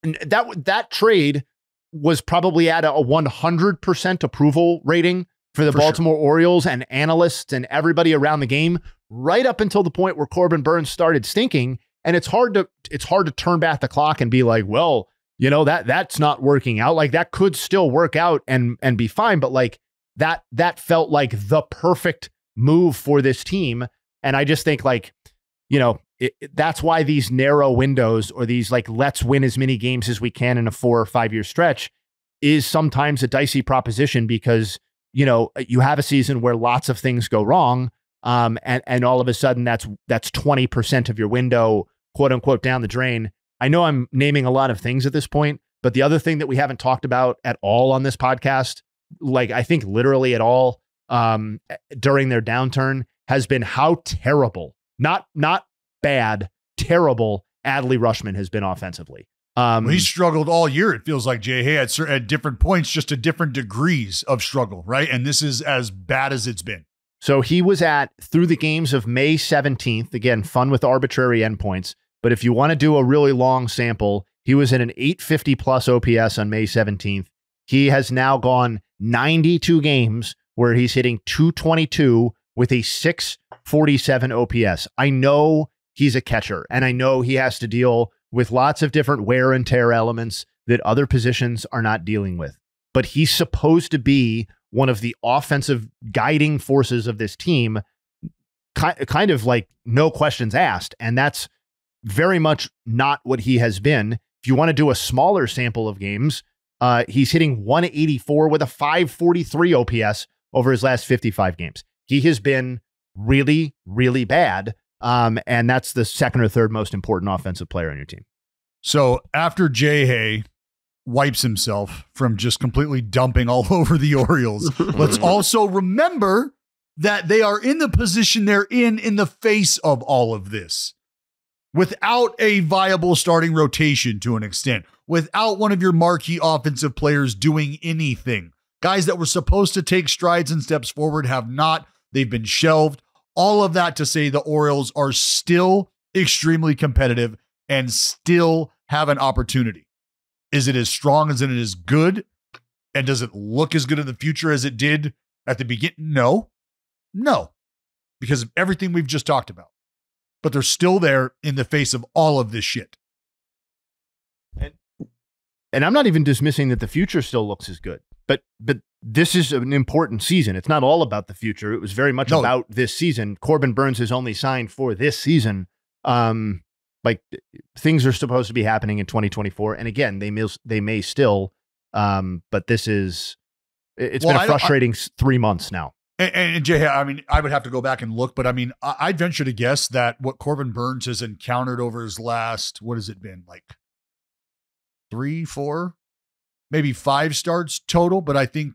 that trade was probably at a 100% approval rating for the Baltimore Orioles and analysts and everybody around the game, right up until the point where Corbin Burns started stinking. And it's hard to turn back the clock and be like, well, you know, that's not working out. Like that could still work out and be fine. But like that felt like the perfect move for this team. And I just think, like, you know, that's why these narrow windows, or these like, let's win as many games as we can in a 4 or 5 year stretch, is sometimes a dicey proposition, because, you know, you have a season where lots of things go wrong. And all of a sudden that's 20% of your window, quote unquote, down the drain. I know I'm naming a lot of things at this point, but the other thing that we haven't talked about at all on this podcast, like I think literally at all, during their downturn, has been how terrible, not bad, terrible Adley Rutschman has been offensively. He struggled all year. It feels like Jayhay at different points, just to different degrees of struggle, right? And this is as bad as it's been. So he was through the games of May 17th, again, fun with arbitrary endpoints. But if you want to do a really long sample, he was at an 850 plus OPS on May 17th. He has now gone 92 games where he's hitting 222 with a 647 OPS. I know he's a catcher, and I know he has to deal with lots of different wear and tear elements that other positions are not dealing with. But he's supposed to be one of the offensive guiding forces of this team, kind of like no questions asked. And that's very much not what he has been. If you want to do a smaller sample of games, he's hitting 184 with a 543 OPS over his last 55 games. He has been really, really bad. And that's the second or third most important offensive player on your team. So after Jayhay wipes himself from just completely dumping all over the Orioles, let's also remember that they are in the position they're in the face of all of this, without a viable starting rotation to an extent, without one of your marquee offensive players doing anything. Guys that were supposed to take strides and steps forward have not. They've been shelved. All of that to say the Orioles are still extremely competitive and still have an opportunity. Is it as strong as it is good? And does it look as good in the future as it did at the beginning? No, because of everything we've just talked about. But they're still there in the face of all of this shit. And I'm not even dismissing that the future still looks as good, but this is an important season. It's not all about the future. It was very much about this season. Corbin Burns is only signed for this season. Like things are supposed to be happening in 2024. And again, they may still, but it's been a frustrating 3 months now. And Jayhay, I mean, I would have to go back and look, but I mean, I'd venture to guess that what Corbin Burns has encountered over his last, what has it been, like 3, 4, maybe 5 starts total. But I think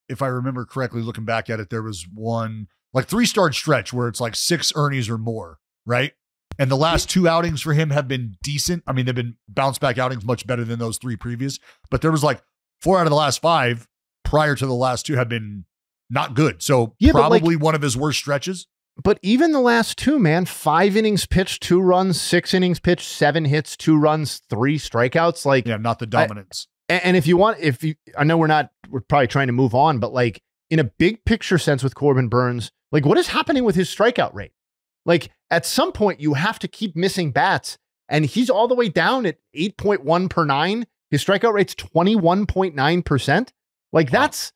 if I remember correctly, looking back at it, there was one like 3-start stretch where it's like 6 earnings or more, right? And the last 2 outings for him have been decent. I mean, they've been bounce back outings much better than those 3 previous, but there was like 4 out of the last 5 prior to the last 2 have been not good. So probably one of his worst stretches. But even the last 2, man, 5 innings pitched, 2 runs, 6 innings pitched, 7 hits, 2 runs, 3 strikeouts. Like, yeah, not the dominance. And I know we're probably trying to move on, but like in a big picture sense with Corbin Burns, like what is happening with his strikeout rate? Like at some point you have to keep missing bats, and he's all the way down at 8.1 per 9. His strikeout rate's 21.9%. Like it's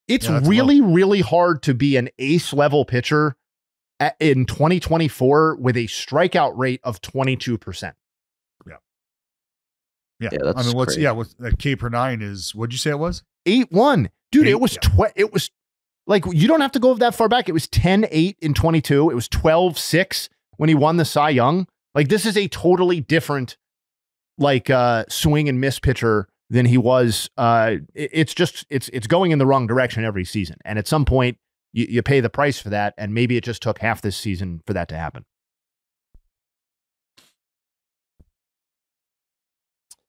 that's really, really hard to be an ace level pitcher in 2024 with a strikeout rate of 22%. Yeah. Yeah, that's I mean, crazy. with that K per 9 is, what'd you say it was? 8-1. Dude, it was, Yeah. it was like, you don't have to go that far back. It was 10-8 in 22. It was 12-6 when he won the Cy Young. Like, this is a totally different, like, swing and miss pitcher than he was. It's going in the wrong direction every season. And at some point, you pay the price for that. And maybe it just took half this season for that to happen.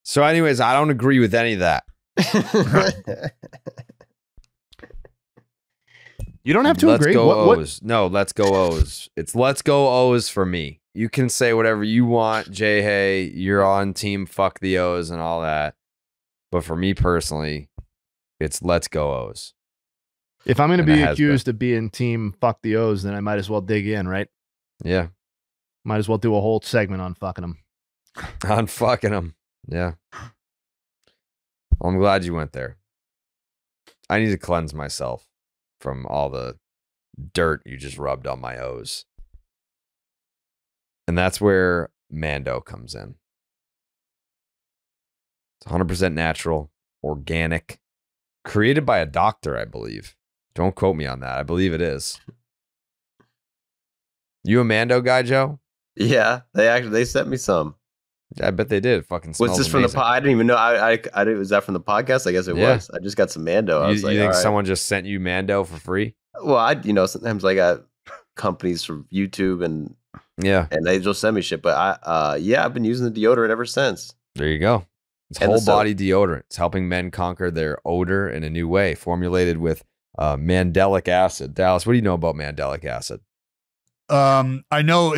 So, anyways, I don't agree with any of that. You don't have to Let's agree. go O's. No, let's go O's. It's let's go O's for me. You can say whatever you want, Jayhay. You're on team fuck the O's and all that. But for me personally, it's let's go O's. If I'm going to And it be has accused of being team fuck the O's, then I might as well dig in, right? Yeah. Might as well do a whole segment on fucking them. On fucking them. Yeah. Well, I'm glad you went there. I need to cleanse myself from all the dirt you just rubbed on my O's. And that's where Mando comes in. It's 100% natural, organic, created by a doctor, I believe. Don't quote me on that. I believe it is. You a Mando guy, Joe? Yeah, they sent me some. I bet they did. Fucking smells Was this from the amazing. pod? I didn't even know. I was that from the podcast? I guess it Yeah. was. I just got some Mando. I was You like, think all right. someone just sent you Mando for free? Well, sometimes I got companies from YouTube and Yeah. they just send me shit. But I've been using the deodorant ever since. There you go. It's And the whole soap. body deodorant. It's helping men conquer their odor in a new way, formulated with mandelic acid. Dallas, what do you know about mandelic acid? I know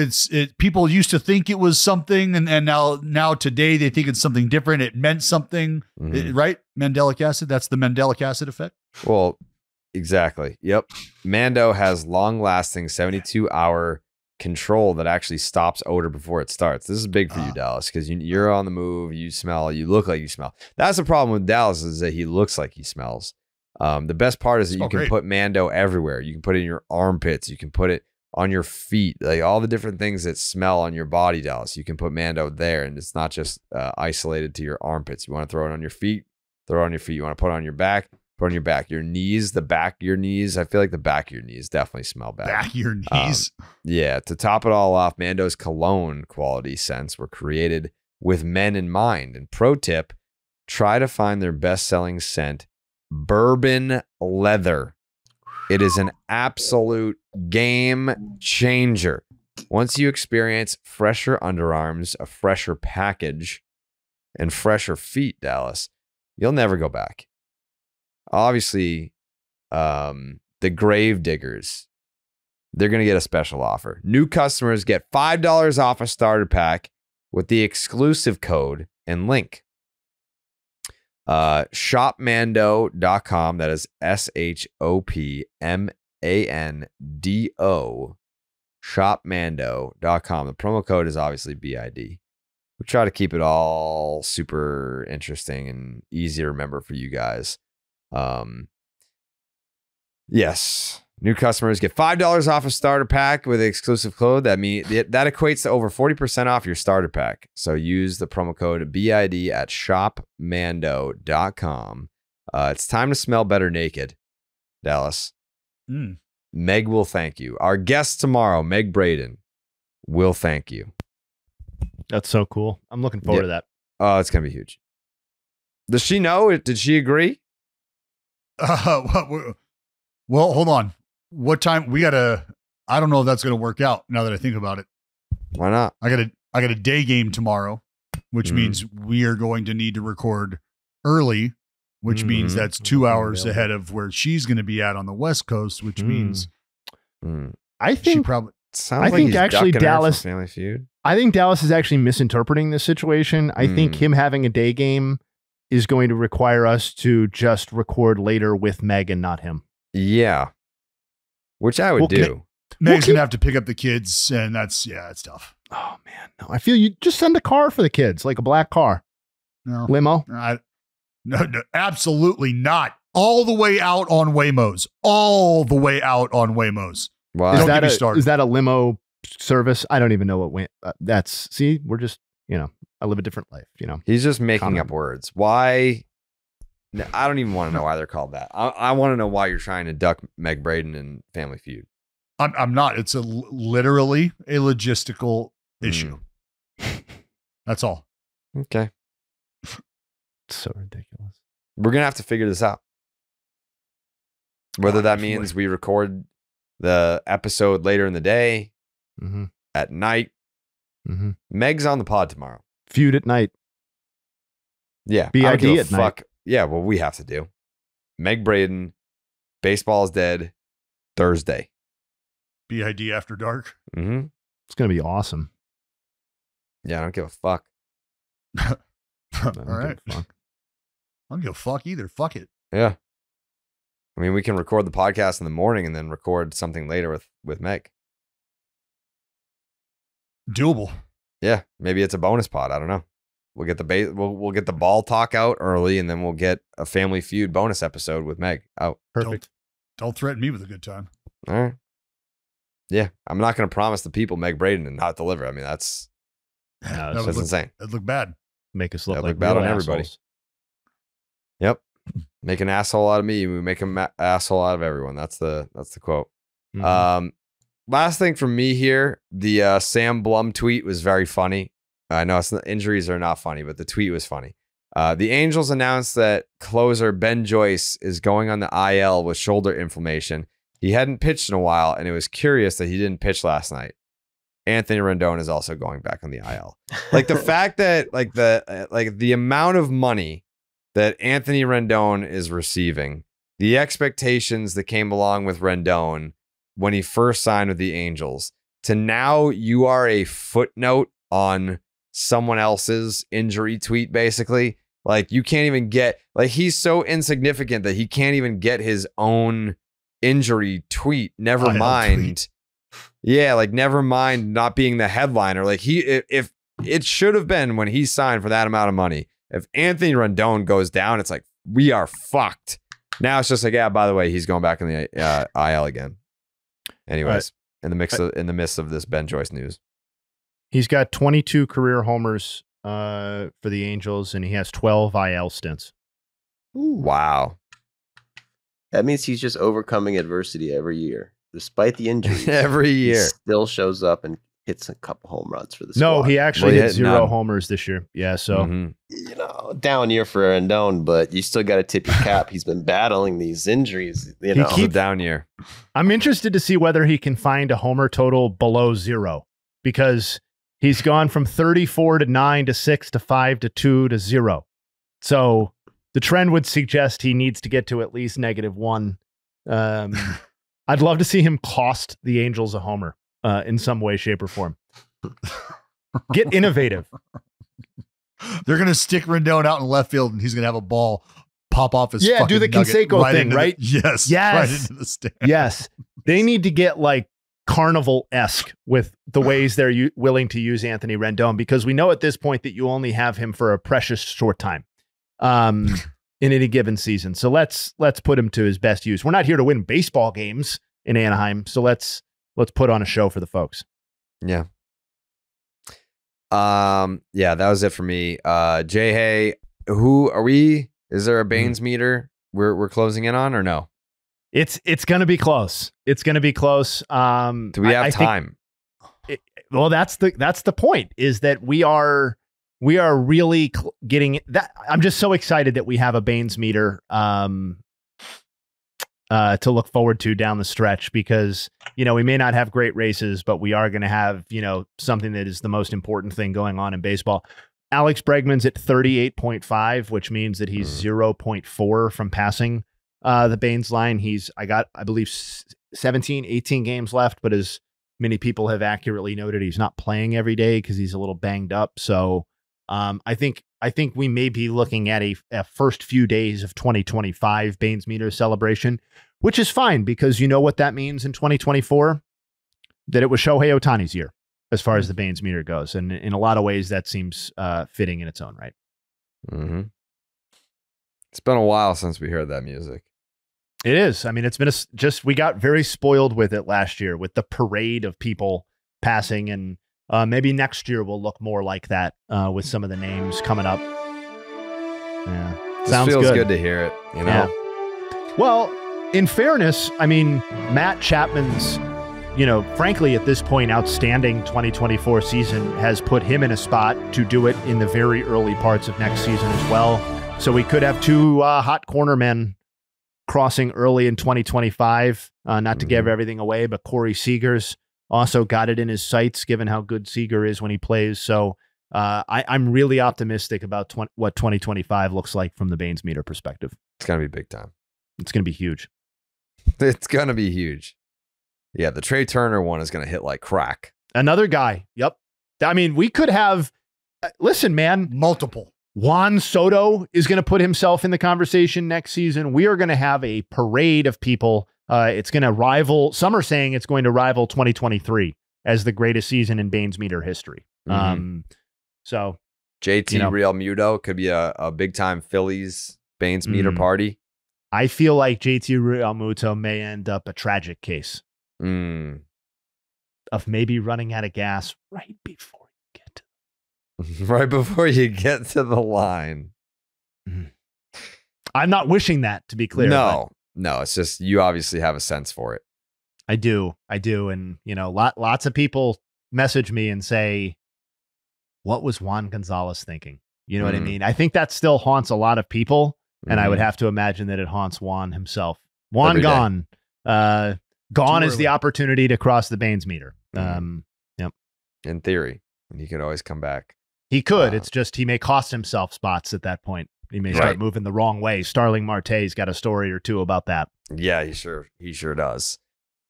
people used to think it was something, and now today they think it's something different. It meant something, right? Mandelic acid. That's the mandelic acid effect. Well, exactly. Yep. Mando has long-lasting 72-hour control that actually stops odor before it starts. This is big for you, Dallas, because you're on the move. You smell. You look like you smell. That's the problem with Dallas, is that he looks like he smells. The best part is that you can put Mando everywhere. You can put it in your armpits. You can put it on your feet, like all the different things that smell on your body, Dallas. You can put Mando there, and it's not just isolated to your armpits. You want to throw it on your feet, throw it on your feet. You want to put it on your back, put it on your back. Your knees, the back of your knees. I feel like the back of your knees definitely smell bad. Back of your knees. Yeah. To top it all off, Mando's cologne quality scents were created with men in mind. And pro tip, try to find their best-selling scent, Bourbon Leather. It is an absolute game changer. Once you experience fresher underarms, a fresher package, and fresher feet, Dallas, you'll never go back. Obviously, the grave diggers, they're going to get a special offer. New customers get $5 off a starter pack with the exclusive code and link. Shopmando.com. That is SHOPMANDO. Shopmando.com. The promo code is obviously BID. We try to keep it all super interesting and easy to remember for you guys. Yes. New customers get $5 off a starter pack with the exclusive code. That equates to over 40% off your starter pack. So use the promo code BID at shopmando.com. It's time to smell better naked, Dallas. Meg will thank you. Our guest tomorrow, Meg Braden, will thank you. That's so cool. I'm looking forward to that. Oh, it's going to be huge. Does she know? Did she agree? Well, hold on. What time I don't know if that's going to work out now that I think about it. Why not? I got a day game tomorrow, which means we are going to need to record early, which means that's 2 hours ahead of where she's going to be at on the West Coast, which means I think she probably sounds like he's actually ducking her for Dallas Family Feud. I think Dallas is actually misinterpreting this situation. I think him having a day game is going to require us to just record later with Meg and not him. Yeah. Which I would do. Meg's going to have to pick up the kids, and it's tough. Oh, man. No, I feel you just send a car for the kids, like a black car. No. Limo. No, absolutely not. All the way out on Waymos. All the way out on Waymos. Wow. Don't get me started. Is that a limo service? I don't even know what went. That's see, we're just, I live a different life. He's just making up words. Why? I don't even want to know why they're called that. I want to know why you're trying to duck Meg Braden and Family Feud. I'm not. It's literally a logistical issue. That's all. Okay. So ridiculous. We're going to have to figure this out. Whether that means we record the episode later in the day, at night. Meg's on the pod tomorrow. Feud at night. Yeah. BID at night. Yeah, well, we have to do. Meg Braden, Baseball is Dead, Thursday. BID after dark. It's going to be awesome. Yeah, I don't give a fuck. All right. I don't give a fuck either. Fuck it. Yeah. I mean, we can record the podcast in the morning and then record something later with Meg. Doable. Yeah, maybe it's a bonus pod. I don't know. We'll get the we'll get the ball talk out early, and then we'll get a Family Feud bonus episode with Meg out. Perfect. Don't threaten me with a good time. All right. Yeah, I'm not going to promise the people Meg Braden and not deliver. I mean, that's insane. It'd look bad. Make us look like bad on everybody. Assholes. Yep. Make an asshole out of me. We make an asshole out of everyone. That's the quote. Last thing from me here, the Sam Blum tweet was very funny. I know injuries are not funny, but the tweet was funny. The Angels announced that closer Ben Joyce is going on the IL with shoulder inflammation. He hadn't pitched in a while, and it was curious that he didn't pitch last night. Anthony Rendon is also going back on the IL. Like the fact that the amount of money that Anthony Rendon is receiving, the expectations that came along with Rendon when he first signed with the Angels, to now you are a footnote on someone else's injury tweet, basically. Like you can't even get, like he's so insignificant that he can't even get his own injury tweet. Never mind. Yeah, like never mind not being the headliner. Like if it should have been when he signed for that amount of money. If Anthony Rendon goes down, it's like we are fucked. Now it's just like, yeah, by the way, he's going back in the IL again. Anyways, in the midst of this Ben Joyce news, he's got 22 career homers for the Angels, and he has 12 IL stints. Ooh. Wow. That means he's just overcoming adversity every year. Despite the injuries, every year he still shows up and hits a couple home runs for the squad. No, he actually hit 0 homers this year. Yeah, so down year for Rendon, but you still got to tip your cap. He's been battling these injuries. It's a down year. I'm interested to see whether he can find a homer total below 0, because he's gone from 34 to 9 to 6 to 5 to 2 to 0. So the trend would suggest he needs to get to at least -1. I'd love to see him cost the Angels a homer in some way, shape, or form. Get innovative. They're going to stick Rendon out in left field, and he's going to have a ball pop off his do the Canseco thing, right? Yes. Yes. Right into the stand. Yes. They need to get like Carnival-esque with the ways they're willing to use Anthony Rendon, because we know at this point that you only have him for a precious short time in any given season. So let's put him to his best use. We're not here to win baseball games in Anaheim, so let's put on a show for the folks. Yeah. Yeah, that was it for me. Jayhay, who are we? Is there a Baines meter we're closing in on, or no? It's going to be close. It's going to be close. Do we have time? Well, that's the point, is that we are really getting that. I'm just so excited that we have a Baines meter to look forward to down the stretch, because, we may not have great races, but we are going to have, something that is the most important thing going on in baseball. Alex Bregman's at 38.5, which means that he's 0.4 from passing the Baines line. I believe 17, 18 games left, but as many people have accurately noted, he's not playing every day because he's a little banged up. So I think we may be looking at a first few days of 2025 Baines meter celebration, which is fine, because you know what that means in 2024? That it was Shohei Ohtani's year as far as the Baines meter goes. And in a lot of ways, that seems fitting in its own right. been a while since we heard that music. It is. I mean, it's been we got very spoiled with it last year with the parade of people passing, and maybe next year will look more like that with some of the names coming up. Yeah. Sounds feels good to hear it, you know? Yeah. Well, in fairness, I mean, Matt Chapman's, frankly, at this point, outstanding 2024 season has put him in a spot to do it in the very early parts of next season as well. So we could have two hot corner men crossing early in 2025, not to give everything away, but Corey Seager's also got it in his sights, given how good Seager is when he plays. So I'm really optimistic about what 2025 looks like from the Baines meter perspective. It's going to be big time. It's going to be huge. It's going to be huge. Yeah, the Trey Turner one is going to hit like crack. Another guy. Yep. I mean, we could have, listen, man. Multiple. Juan Soto is going to put himself in the conversation next season. We are going to have a parade of people. It's going to rival, some are saying it's going to rival 2023 as the greatest season in Baines meter history. So JT Real Muto could be a big time Phillies Baines meter party. I feel like JT Real Muto may end up a tragic case of maybe running out of gas right before you get to right before you get to the line. I'm not wishing that, to be clear. No, it's just you obviously have a sense for it. I do. And, lots of people message me and say, what was Juan Gonzalez thinking? You know what I mean? I think that still haunts a lot of people, and I would have to imagine that it haunts Juan himself. Juan gone. Gone is the opportunity to cross the Baines meter. Yep. In theory, and he could always come back. He could. It's just he may cost himself spots at that point. He may start moving the wrong way. Starling Marte's got a story or two about that. Yeah, he sure does.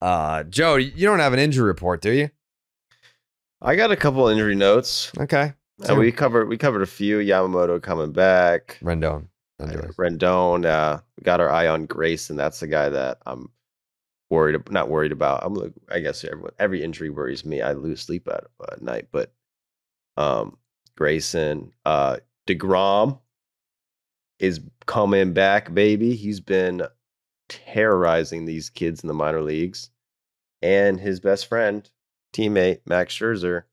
Joe, you don't have an injury report, do you? I got a couple injury notes. Okay. So we covered a few. Yamamoto coming back. Rendon. We got our eye on Grayson. That's the guy that I'm not worried about. I guess every injury worries me. I lose sleep at night. But Grayson, DeGrom is coming back, baby. He's been terrorizing these kids in the minor leagues. And his best friend, teammate, Max Scherzer,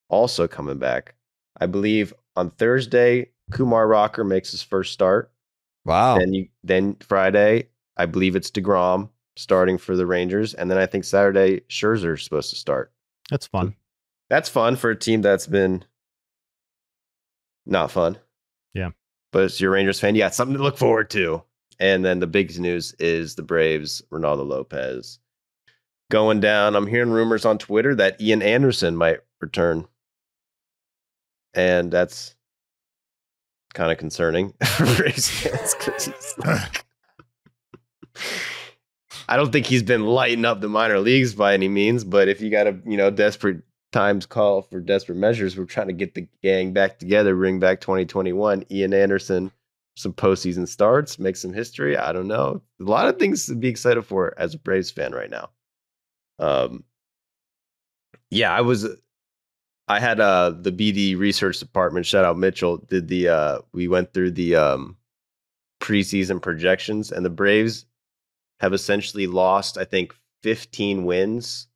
also coming back. I believe on Thursday, Kumar Rocker makes his first start. Wow. Then Friday, I believe it's DeGrom starting for the Rangers. And then I think Saturday, Scherzer's supposed to start. That's fun. That's fun for a team that's been not fun. Yeah. But as your Rangers fan, yeah, something to look forward to. And then the big news is the Braves, Ronaldo Lopez going down. I'm hearing rumors on Twitter that Ian Anderson might return. And that's kind of concerning for Braves fans because I don't think he's been lighting up the minor leagues by any means. But if you got a desperate times call for desperate measures, we're trying to get the gang back together, bring back 2021. Ian Anderson, some postseason starts, make some history. I don't know. A lot of things to be excited for as a Braves fan right now. I had the BD research department, shout out Mitchell, we went through the preseason projections, and the Braves have essentially lost, I think, 15 wins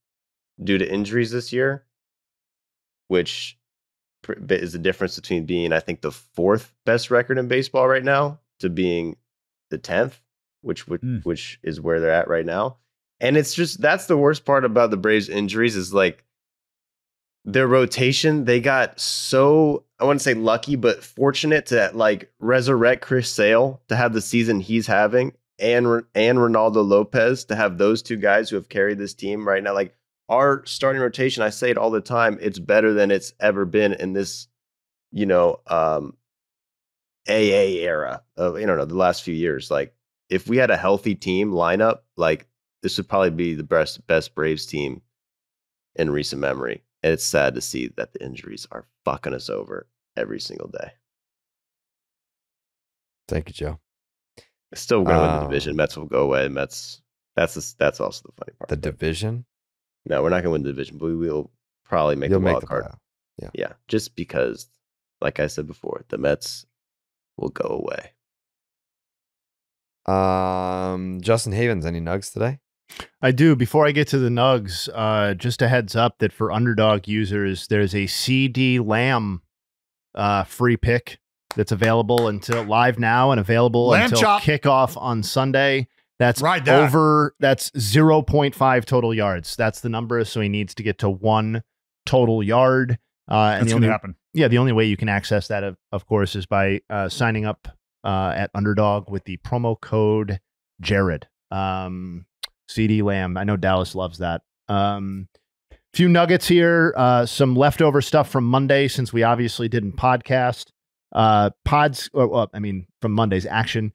due to injuries this year, which is the difference between being, I think, the 4th best record in baseball right now to being the 10th, which is where they're at right now. And it's just, that's the worst part about the Braves injuries is like their rotation. They got so, I wouldn't say lucky, but fortunate to like resurrect Chris Sale to have the season he's having, and Ronaldo Lopez to have those two guys who have carried this team right now. Like our starting rotation, I say it all the time, it's better than it's ever been in this, AA era of, the last few years. Like if we had a healthy team lineup, like this would probably be the best Braves team in recent memory. And it's sad to see that the injuries are fucking us over every single day. Thank you, Joe. Still going to win the division. Mets will go away. That's also the funny part. The division? No, we're not going to win the division, but we will probably make the wild card. Yeah, just because, like I said before, the Mets will go away. Justin Havens, any Nugs today? I do. Before I get to the Nugs, just a heads up that for Underdog users, there's a CD Lamb free pick that's available until live now and available Lamb until chop. kickoff on Sunday. That's Right there. that's 0.5 total yards. That's the number. So he needs to get to 1 total yard. And That's going to happen. Yeah, the only way you can access that, of course, is by signing up at Underdog with the promo code Jared. CD Lamb. I know Dallas loves that. Few nuggets here. Some leftover stuff from Monday since we obviously didn't podcast. From Monday's action.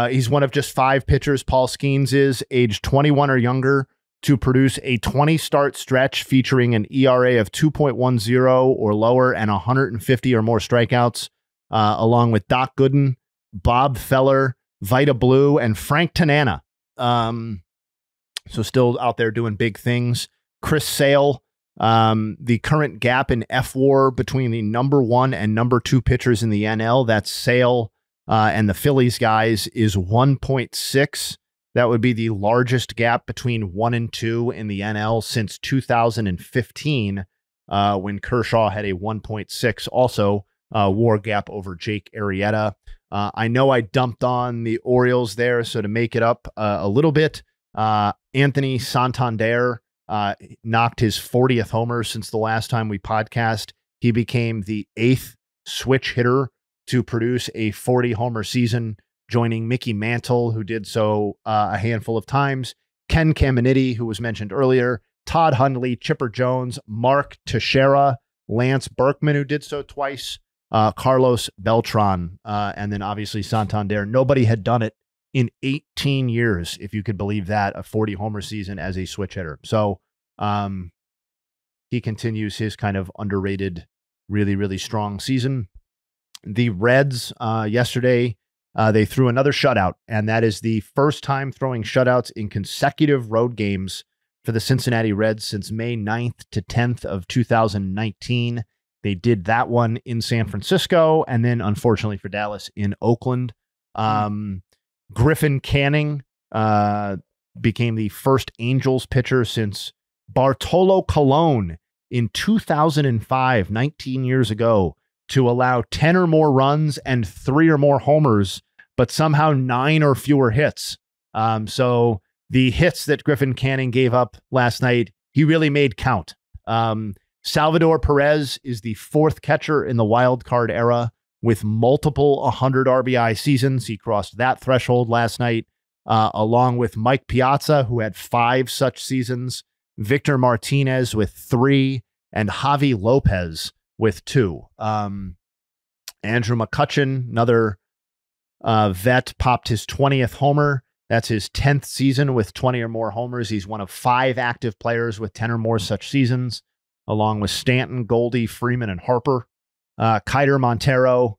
He's one of just 5 pitchers, Paul Skenes is, age 21 or younger, to produce a 20-start stretch featuring an ERA of 2.10 or lower and 150 or more strikeouts, along with Doc Gooden, Bob Feller, Vita Blue, and Frank Tanana. So still out there doing big things. Chris Sale, the current gap in F-WAR between the number 1 and number 2 pitchers in the NL, that's Sale and the Phillies guys, is 1.6. That would be the largest gap between 1 and 2 in the NL since 2015, when Kershaw had a 1.6. Also, WAR gap over Jake Arrieta. I know I dumped on the Orioles there, so to make it up a little bit, Anthony Santander knocked his 40th homer since the last time we podcast. He became the 8th switch hitter to produce a 40-homer season, joining Mickey Mantle, who did so a handful of times, Ken Caminiti, who was mentioned earlier, Todd Hundley, Chipper Jones, Mark Teixeira, Lance Berkman, who did so twice, Carlos Beltran, and then obviously Santander. Nobody had done it in 18 years, if you could believe that, a 40-homer season as a switch hitter. So he continues his kind of underrated, really, really strong season. The Reds, yesterday, they threw another shutout, and that is the first time throwing shutouts in consecutive road games for the Cincinnati Reds since May 9th to 10th of 2019. They did that one in San Francisco, and then, unfortunately for Dallas, in Oakland. Griffin Canning became the first Angels pitcher since Bartolo Colon in 2005, 19 years ago, to allow 10 or more runs and 3 or more homers, but somehow 9 or fewer hits. So the hits that Griffin Canning gave up last night, he really made count. Salvador Perez is the 4th catcher in the wild card era with multiple 100 RBI seasons. He crossed that threshold last night, along with Mike Piazza, who had 5 such seasons, Victor Martinez with 3, and Javi Lopez with 2. Andrew McCutchen, another vet, popped his 20th homer. That's his 10th season with 20 or more homers. He's one of 5 active players with 10 or more such seasons, along with Stanton, Goldie, Freeman, and Harper. Kiter Montero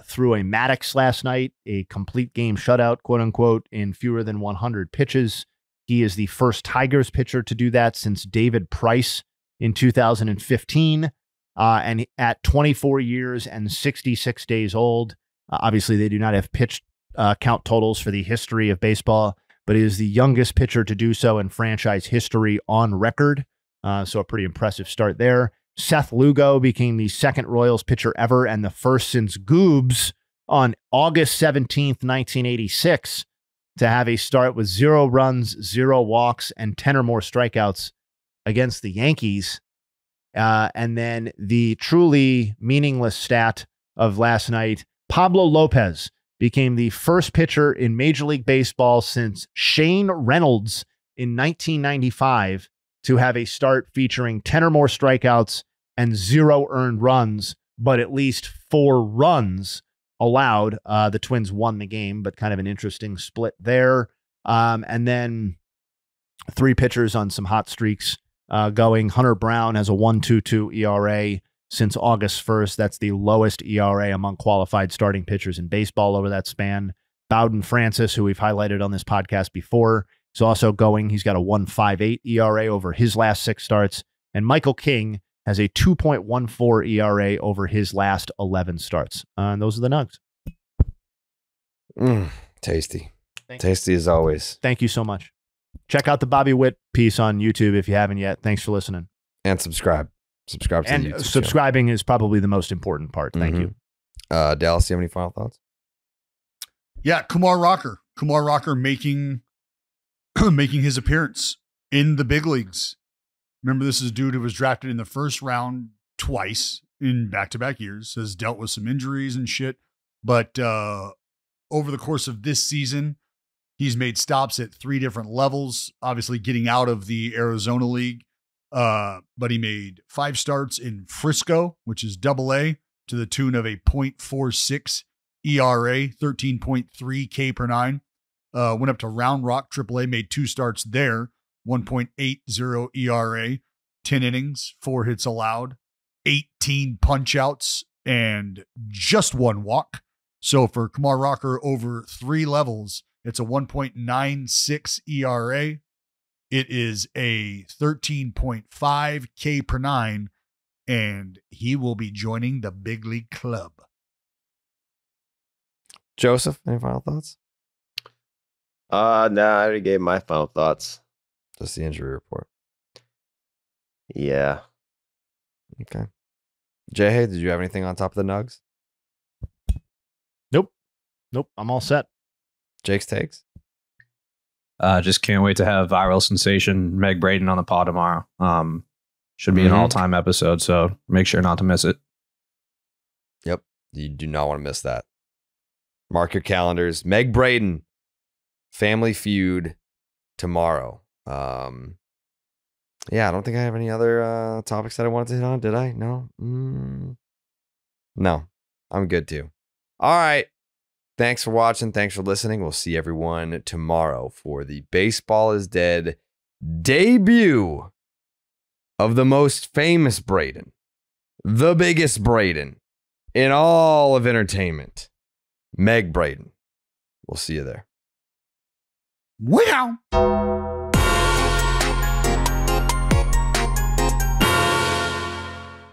threw a Maddox last night, a complete game shutout, quote unquote, in fewer than 100 pitches. He is the first Tigers pitcher to do that since David Price in 2015. And at 24 years and 66 days old, obviously they do not have pitch count totals for the history of baseball, but he is the youngest pitcher to do so in franchise history on record. So a pretty impressive start there. Seth Lugo became the 2nd Royals pitcher ever and the first since Goobs on August 17th, 1986, to have a start with 0 runs, 0 walks, and 10 or more strikeouts against the Yankees. And then the truly meaningless stat of last night, Pablo Lopez became the first pitcher in Major League Baseball since Shane Reynolds in 1995 to have a start featuring 10 or more strikeouts and 0 earned runs, but at least 4 runs allowed. The Twins won the game, but kind of an interesting split there. And then 3 pitchers on some hot streaks going. Hunter Brown has a 1.22 ERA since August 1st. That's the lowest ERA among qualified starting pitchers in baseball over that span. Bowden Francis, who we've highlighted on this podcast before, is also going. He's got a 1.58 ERA over his last 6 starts. And Michael King has a 2.14 ERA over his last 11 starts. And those are the Nugs. Tasty. Tasty as always. Thank you so much. Check out the Bobby Witt piece on YouTube if you haven't yet. Thanks for listening. And subscribe. Subscribe to the YouTube subscribing is probably the most important part. Thank you. Dallas, do you have any final thoughts? Yeah, Kumar Rocker. Kumar Rocker making his appearance in the big leagues. Remember, this is a dude who was drafted in the first round twice in back-to-back years, has dealt with some injuries and shit. But over the course of this season, he's made stops at 3 different levels, obviously getting out of the Arizona League. But he made 5 starts in Frisco, which is AA, to the tune of a .46 ERA, 13.3 K per 9. Went up to Round Rock AAA, made 2 starts there, 1.80 ERA, 10 innings, 4 hits allowed, 18 punch outs, and just 1 walk. So for Kumar Rocker over 3 levels, it's a 1.96 ERA. It is a 13.5 K per 9, and he will be joining the big league club. Joseph, any final thoughts? No, I already gave my final thoughts. Just the injury report. Yeah. Okay. Jayhay, did you have anything on top of the Nuggs? Nope. I'm all set. Jake's takes? Just can't wait to have viral sensation Meg Braden on the pod tomorrow. Should be an all-time episode, so make sure not to miss it. Yep. You do not want to miss that. Mark your calendars. Meg Braden, Family Feud tomorrow. Yeah, I don't think I have any other topics that I wanted to hit on. Did I? No? No. I'm good too. All right. Thanks for watching. Thanks for listening. We'll see everyone tomorrow for the Baseball is Dead debut of the most famous Braden, the biggest Braden in all of entertainment, Meg Braden. We'll see you there. Wow.